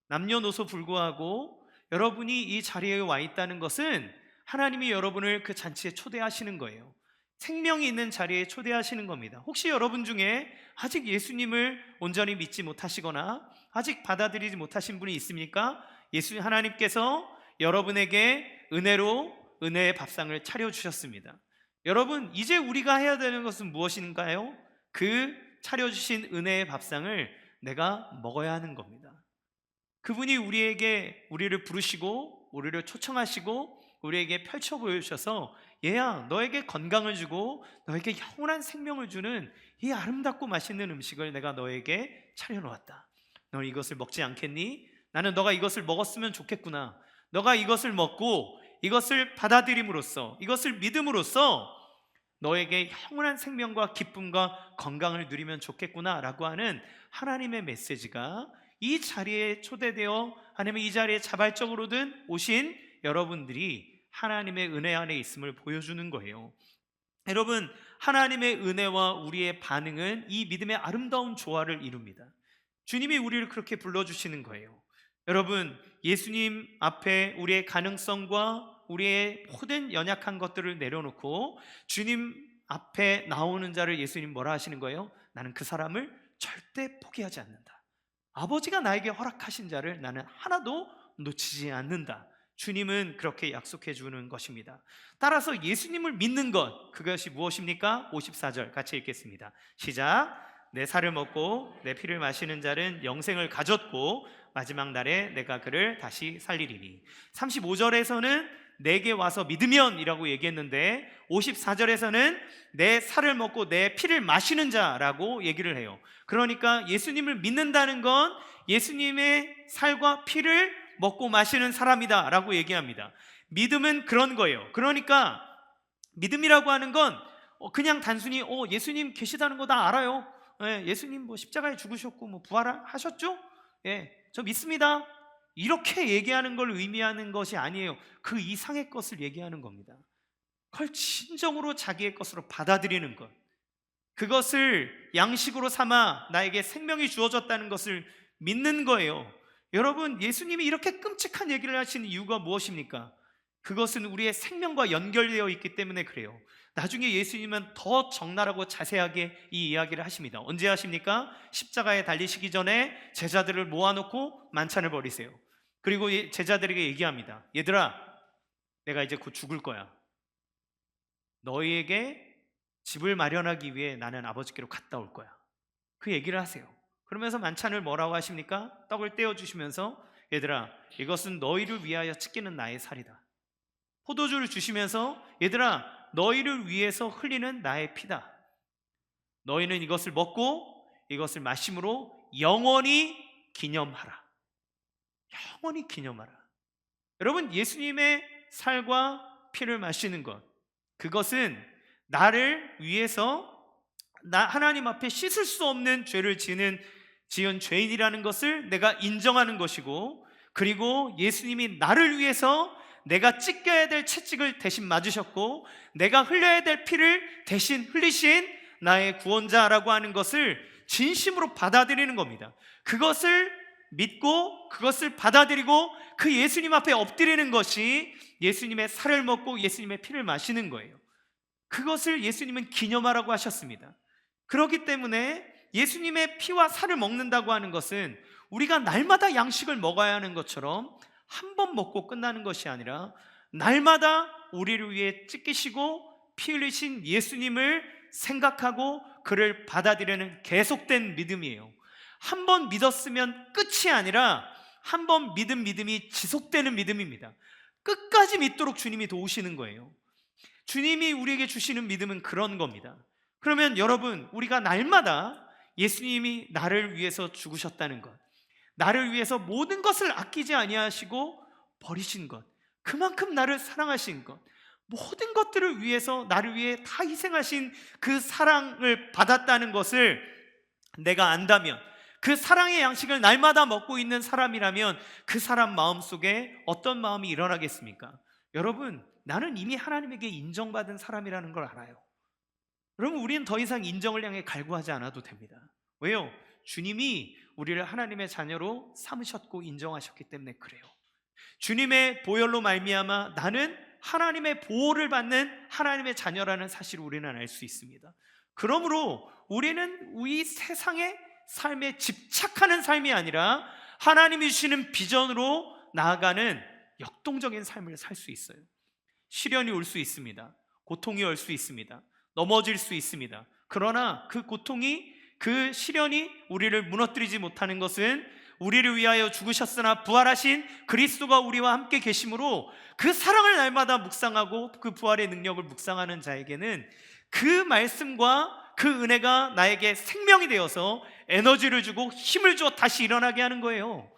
남녀노소 불구하고 여러분이 이 자리에 와 있다는 것은 하나님이 여러분을 그 잔치에 초대하시는 거예요. 생명이 있는 자리에 초대하시는 겁니다. 혹시 여러분 중에 아직 예수님을 온전히 믿지 못하시거나 아직 받아들이지 못하신 분이 있습니까? 하나님께서 여러분에게 은혜로 은혜의 밥상을 차려주셨습니다. 여러분, 이제 우리가 해야 되는 것은 무엇인가요? 그 차려주신 은혜의 밥상을 내가 먹어야 하는 겁니다. 그분이 우리를 부르시고 우리를 초청하시고 우리에게 펼쳐 보여주셔서 얘야, 너에게 건강을 주고 너에게 영원한 생명을 주는 이 아름답고 맛있는 음식을 내가 너에게 차려놓았다. 너 이것을 먹지 않겠니? 나는 너가 이것을 먹었으면 좋겠구나. 너가 이것을 먹고 이것을 받아들임으로써, 이것을 믿음으로써 너에게 영원한 생명과 기쁨과 건강을 누리면 좋겠구나 라고 하는 하나님의 메시지가 이 자리에 초대되어 하나님의 이 자리에 자발적으로든 오신 여러분들이 하나님의 은혜 안에 있음을 보여주는 거예요. 여러분, 하나님의 은혜와 우리의 반응은 이 믿음의 아름다운 조화를 이룹니다. 주님이 우리를 그렇게 불러주시는 거예요. 여러분, 예수님 앞에 우리의 가능성과 우리의 모든 연약한 것들을 내려놓고 주님 앞에 나오는 자를 예수님 뭐라 하시는 거예요? 나는 그 사람을 절대 포기하지 않는다. 아버지가 나에게 허락하신 자를 나는 하나도 놓치지 않는다. 주님은 그렇게 약속해 주는 것입니다. 따라서 예수님을 믿는 것, 그것이 무엇입니까? 54절 같이 읽겠습니다. 시작. 내 살을 먹고 내 피를 마시는 자는 영생을 가졌고 마지막 날에 내가 그를 다시 살리리니. 35절에서는 내게 와서 믿으면 이라고 얘기했는데 54절에서는 내 살을 먹고 내 피를 마시는 자라고 얘기를 해요. 그러니까 예수님을 믿는다는 건 예수님의 살과 피를 먹고 마시는 사람이다 라고 얘기합니다. 믿음은 그런 거예요. 그러니까 믿음이라고 하는 건 그냥 단순히 예수님 계시다는 거 다 알아요. 예수님 뭐 십자가에 죽으셨고 뭐 부활하셨죠? 저 믿습니다. 이렇게 얘기하는 걸 의미하는 것이 아니에요. 그 이상의 것을 얘기하는 겁니다. 그걸 진정으로 자기의 것으로 받아들이는 것, 그것을 양식으로 삼아 나에게 생명이 주어졌다는 것을 믿는 거예요. 여러분, 예수님이 이렇게 끔찍한 얘기를 하시는 이유가 무엇입니까? 그것은 우리의 생명과 연결되어 있기 때문에 그래요. 나중에 예수님은 더 적나라하고 자세하게 이 이야기를 하십니다. 언제 하십니까? 십자가에 달리시기 전에 제자들을 모아놓고 만찬을 벌이세요. 그리고 제자들에게 얘기합니다. 얘들아, 내가 이제 곧 죽을 거야. 너희에게 집을 마련하기 위해 나는 아버지께로 갔다 올 거야. 그 얘기를 하세요. 그러면서 만찬을 뭐라고 하십니까? 떡을 떼어주시면서 얘들아, 이것은 너희를 위하여 찢기는 나의 살이다. 포도주를 주시면서 얘들아, 너희를 위해서 흘리는 나의 피다. 너희는 이것을 먹고 이것을 마심으로 영원히 기념하라. 영원히 기념하라. 여러분, 예수님의 살과 피를 마시는 것, 그것은 나를 위해서 하나님 앞에 씻을 수 없는 죄를 지은 죄인이라는 것을 내가 인정하는 것이고, 그리고 예수님이 나를 위해서 내가 찢겨야 될 채찍을 대신 맞으셨고 내가 흘려야 될 피를 대신 흘리신 나의 구원자라고 하는 것을 진심으로 받아들이는 겁니다. 그것을 믿고 그것을 받아들이고 그 예수님 앞에 엎드리는 것이 예수님의 살을 먹고 예수님의 피를 마시는 거예요. 그것을 예수님은 기념하라고 하셨습니다. 그렇기 때문에 예수님의 피와 살을 먹는다고 하는 것은 우리가 날마다 양식을 먹어야 하는 것처럼 한 번 먹고 끝나는 것이 아니라 날마다 우리를 위해 찢기시고 피 흘리신 예수님을 생각하고 그를 받아들이는 계속된 믿음이에요. 한 번 믿었으면 끝이 아니라 한 번 믿은 믿음이 지속되는 믿음입니다. 끝까지 믿도록 주님이 도우시는 거예요. 주님이 우리에게 주시는 믿음은 그런 겁니다. 그러면 여러분, 우리가 날마다 예수님이 나를 위해서 죽으셨다는 것, 나를 위해서 모든 것을 아끼지 아니하시고 버리신 것, 그만큼 나를 사랑하신 것, 모든 것들을 위해서 나를 위해 다 희생하신 그 사랑을 받았다는 것을 내가 안다면, 그 사랑의 양식을 날마다 먹고 있는 사람이라면 그 사람 마음속에 어떤 마음이 일어나겠습니까? 여러분, 나는 이미 하나님에게 인정받은 사람이라는 걸 알아요. 여러분, 우리는 더 이상 인정을 향해 갈구하지 않아도 됩니다. 왜요? 주님이 우리를 하나님의 자녀로 삼으셨고 인정하셨기 때문에 그래요. 주님의 보혈로 말미암아 나는 하나님의 보호를 받는 하나님의 자녀라는 사실을 우리는 알 수 있습니다. 그러므로 우리는 이 세상의 삶에 집착하는 삶이 아니라 하나님이 주시는 비전으로 나아가는 역동적인 삶을 살 수 있어요. 시련이 올 수 있습니다. 고통이 올 수 있습니다. 넘어질 수 있습니다. 그러나 그 고통이, 그 시련이 우리를 무너뜨리지 못하는 것은 우리를 위하여 죽으셨으나 부활하신 그리스도가 우리와 함께 계심으로 그 사랑을 날마다 묵상하고 그 부활의 능력을 묵상하는 자에게는 그 말씀과 그 은혜가 나에게 생명이 되어서 에너지를 주고 힘을 줘 다시 일어나게 하는 거예요.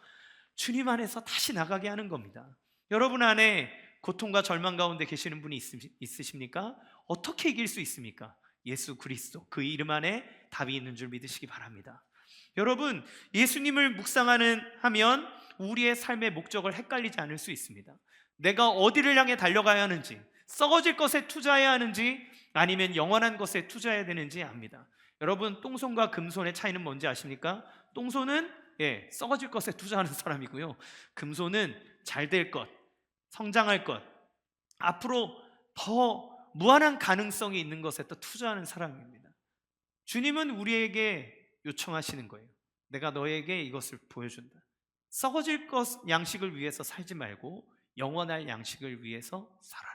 주님 안에서 다시 나가게 하는 겁니다. 여러분 안에 고통과 절망 가운데 계시는 분이 있으십니까? 어떻게 이길 수 있습니까? 예수 그리스도, 그 이름 안에 답이 있는 줄 믿으시기 바랍니다. 여러분, 예수님을 하면 우리의 삶의 목적을 헷갈리지 않을 수 있습니다. 내가 어디를 향해 달려가야 하는지, 썩어질 것에 투자해야 하는지 아니면 영원한 것에 투자해야 되는지 압니다. 여러분, 똥손과 금손의 차이는 뭔지 아십니까? 똥손은 썩어질 것에 투자하는 사람이고요, 금손은 잘 될 것, 성장할 것, 앞으로 더 무한한 가능성이 있는 것에 또 투자하는 사람입니다. 주님은 우리에게 요청하시는 거예요. 내가 너에게 이것을 보여준다. 썩어질 것 양식을 위해서 살지 말고 영원할 양식을 위해서 살아라.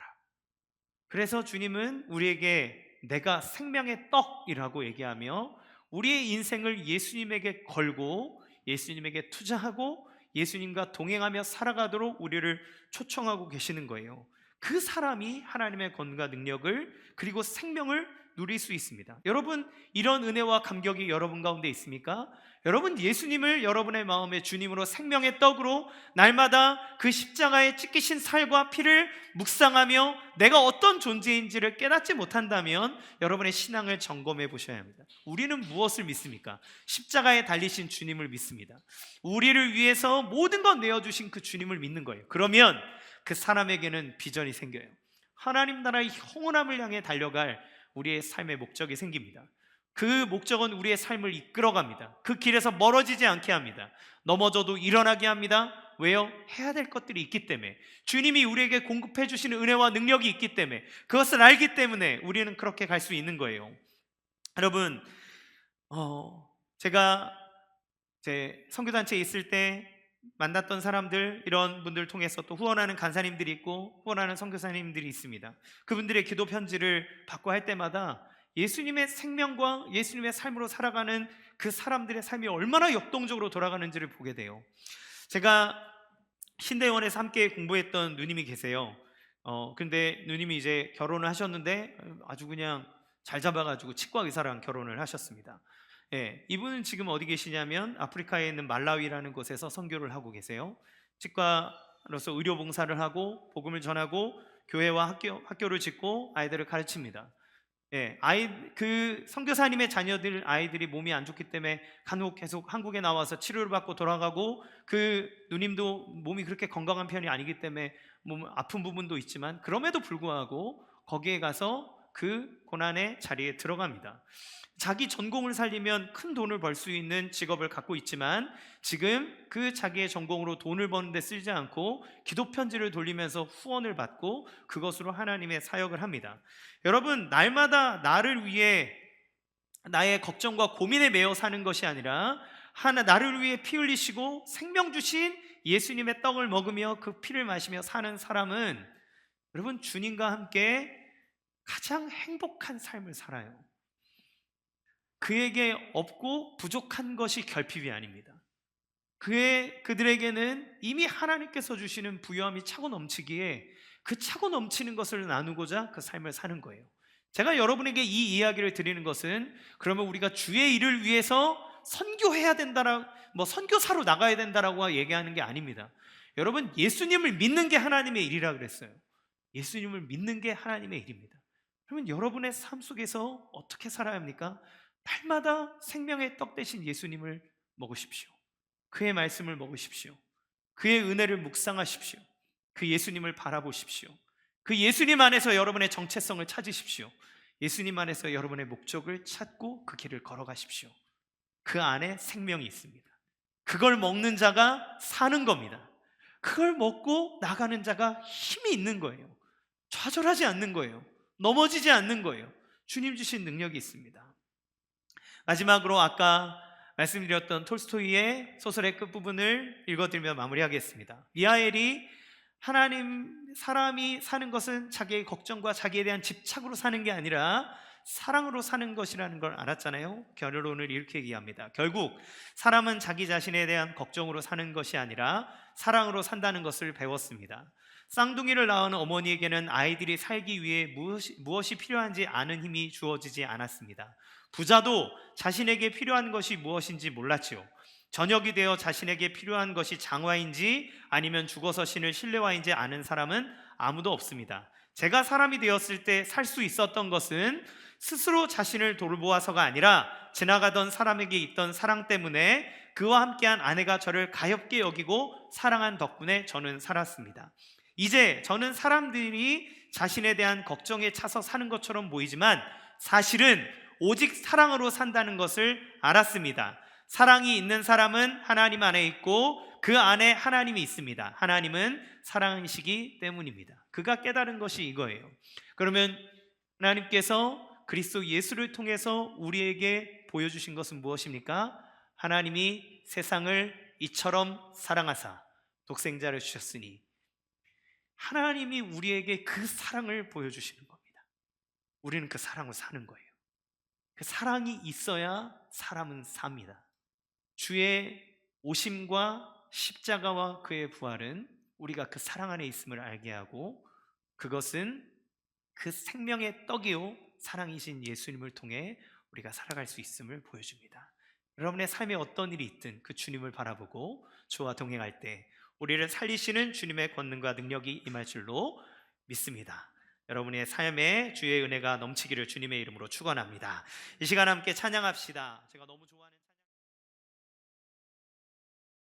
그래서 주님은 우리에게 내가 생명의 떡이라고 얘기하며 우리의 인생을 예수님에게 걸고 예수님에게 투자하고 예수님과 동행하며 살아가도록 우리를 초청하고 계시는 거예요. 그 사람이 하나님의 권능과 능력을 그리고 생명을 누릴 수 있습니다. 여러분, 이런 은혜와 감격이 여러분 가운데 있습니까? 여러분, 예수님을 여러분의 마음에 주님으로 생명의 떡으로 날마다 그 십자가에 찢기신 살과 피를 묵상하며 내가 어떤 존재인지를 깨닫지 못한다면 여러분의 신앙을 점검해 보셔야 합니다. 우리는 무엇을 믿습니까? 십자가에 달리신 주님을 믿습니다. 우리를 위해서 모든 것 내어주신 그 주님을 믿는 거예요. 그러면 그 사람에게는 비전이 생겨요. 하나님 나라의 영원함을 향해 달려갈 우리의 삶의 목적이 생깁니다. 그 목적은 우리의 삶을 이끌어갑니다. 그 길에서 멀어지지 않게 합니다. 넘어져도 일어나게 합니다. 왜요? 해야 될 것들이 있기 때문에, 주님이 우리에게 공급해 주시는 은혜와 능력이 있기 때문에, 그것을 알기 때문에 우리는 그렇게 갈 수 있는 거예요. 여러분, 제가 제 선교단체에 있을 때 만났던 사람들, 이런 분들 통해서 또 후원하는 간사님들이 있고 후원하는 선교사님들이 있습니다. 그분들의 기도 편지를 받고 할 때마다 예수님의 생명과 예수님의 삶으로 살아가는 그 사람들의 삶이 얼마나 역동적으로 돌아가는지를 보게 돼요. 제가 신대원에서 함께 공부했던 누님이 계세요. 근데 누님이 이제 결혼을 하셨는데 아주 그냥 잘 잡아가지고 치과 의사랑 결혼을 하셨습니다. 이분은 지금 어디 계시냐면 아프리카에 있는 말라위라는 곳에서 선교를 하고 계세요. 치과로서 의료 봉사를 하고 복음을 전하고 교회와 학교를 짓고 아이들을 가르칩니다. 그 선교사님의 자녀들 아이들이 몸이 안 좋기 때문에 간혹 계속 한국에 나와서 치료를 받고 돌아가고, 그 누님도 몸이 그렇게 건강한 편이 아니기 때문에 몸 아픈 부분도 있지만 그럼에도 불구하고 거기에 가서 그 고난의 자리에 들어갑니다. 자기 전공을 살리면 큰 돈을 벌 수 있는 직업을 갖고 있지만 지금 그 자기의 전공으로 돈을 버는데 쓰지 않고 기도 편지를 돌리면서 후원을 받고 그것으로 하나님의 사역을 합니다. 여러분, 날마다 나를 위해 나의 걱정과 고민에 매여 사는 것이 아니라 나를 위해 피 흘리시고 생명 주신 예수님의 떡을 먹으며 그 피를 마시며 사는 사람은 여러분, 주님과 함께 가장 행복한 삶을 살아요. 그에게 없고 부족한 것이 결핍이 아닙니다. 그들에게는 이미 하나님께서 주시는 부유함이 차고 넘치기에 그 차고 넘치는 것을 나누고자 그 삶을 사는 거예요. 제가 여러분에게 이 이야기를 드리는 것은 그러면 우리가 주의 일을 위해서 선교해야 된다라, 선교사로 나가야 된다라고 얘기하는 게 아닙니다. 여러분, 예수님을 믿는 게 하나님의 일이라 그랬어요. 예수님을 믿는 게 하나님의 일입니다. 그러면 여러분의 삶 속에서 어떻게 살아야 합니까? 날마다 생명의 떡 대신 예수님을 먹으십시오. 그의 말씀을 먹으십시오. 그의 은혜를 묵상하십시오. 그 예수님을 바라보십시오. 그 예수님 안에서 여러분의 정체성을 찾으십시오. 예수님 안에서 여러분의 목적을 찾고 그 길을 걸어가십시오. 그 안에 생명이 있습니다. 그걸 먹는 자가 사는 겁니다. 그걸 먹고 나가는 자가 힘이 있는 거예요. 좌절하지 않는 거예요. 넘어지지 않는 거예요. 주님 주신 능력이 있습니다. 마지막으로 아까 말씀드렸던 톨스토이의 소설의 끝부분을 읽어드리며 마무리하겠습니다. 미하엘이 사람이 사는 것은 자기의 걱정과 자기에 대한 집착으로 사는 게 아니라 사랑으로 사는 것이라는 걸 알았잖아요. 결론을 이렇게 얘기합니다. 결국 사람은 자기 자신에 대한 걱정으로 사는 것이 아니라 사랑으로 산다는 것을 배웠습니다. 쌍둥이를 낳은 어머니에게는 아이들이 살기 위해 무엇이 필요한지 아는 힘이 주어지지 않았습니다. 부자도 자신에게 필요한 것이 무엇인지 몰랐지요. 저녁이 되어 자신에게 필요한 것이 장화인지 아니면 죽어서 신을 실내화인지 아는 사람은 아무도 없습니다. 제가 사람이 되었을 때 살 수 있었던 것은 스스로 자신을 돌보아서가 아니라 지나가던 사람에게 있던 사랑 때문에 그와 함께한 아내가 저를 가엾게 여기고 사랑한 덕분에 저는 살았습니다. 이제 저는 사람들이 자신에 대한 걱정에 차서 사는 것처럼 보이지만 사실은 오직 사랑으로 산다는 것을 알았습니다. 사랑이 있는 사람은 하나님 안에 있고 그 안에 하나님이 있습니다. 하나님은 사랑이시기 때문입니다. 그가 깨달은 것이 이거예요. 그러면 하나님께서 그리스도 예수를 통해서 우리에게 보여주신 것은 무엇입니까? 하나님이 세상을 이처럼 사랑하사 독생자를 주셨으니 하나님이 우리에게 그 사랑을 보여주시는 겁니다. 우리는 그 사랑을 사는 거예요. 그 사랑이 있어야 사람은 삽니다. 주의 오심과 십자가와 그의 부활은 우리가 그 사랑 안에 있음을 알게 하고 그것은 그 생명의 떡이요 사랑이신 예수님을 통해 우리가 살아갈 수 있음을 보여줍니다. 여러분의 삶에 어떤 일이 있든 그 주님을 바라보고 주와 동행할 때 우리를 살리시는 주님의 권능과 능력이 임할 줄로 믿습니다. 여러분의 삶에 주의 은혜가 넘치기를 주님의 이름으로 축원합니다. 이 시간 함께 찬양합시다. 제가 너무 좋아하는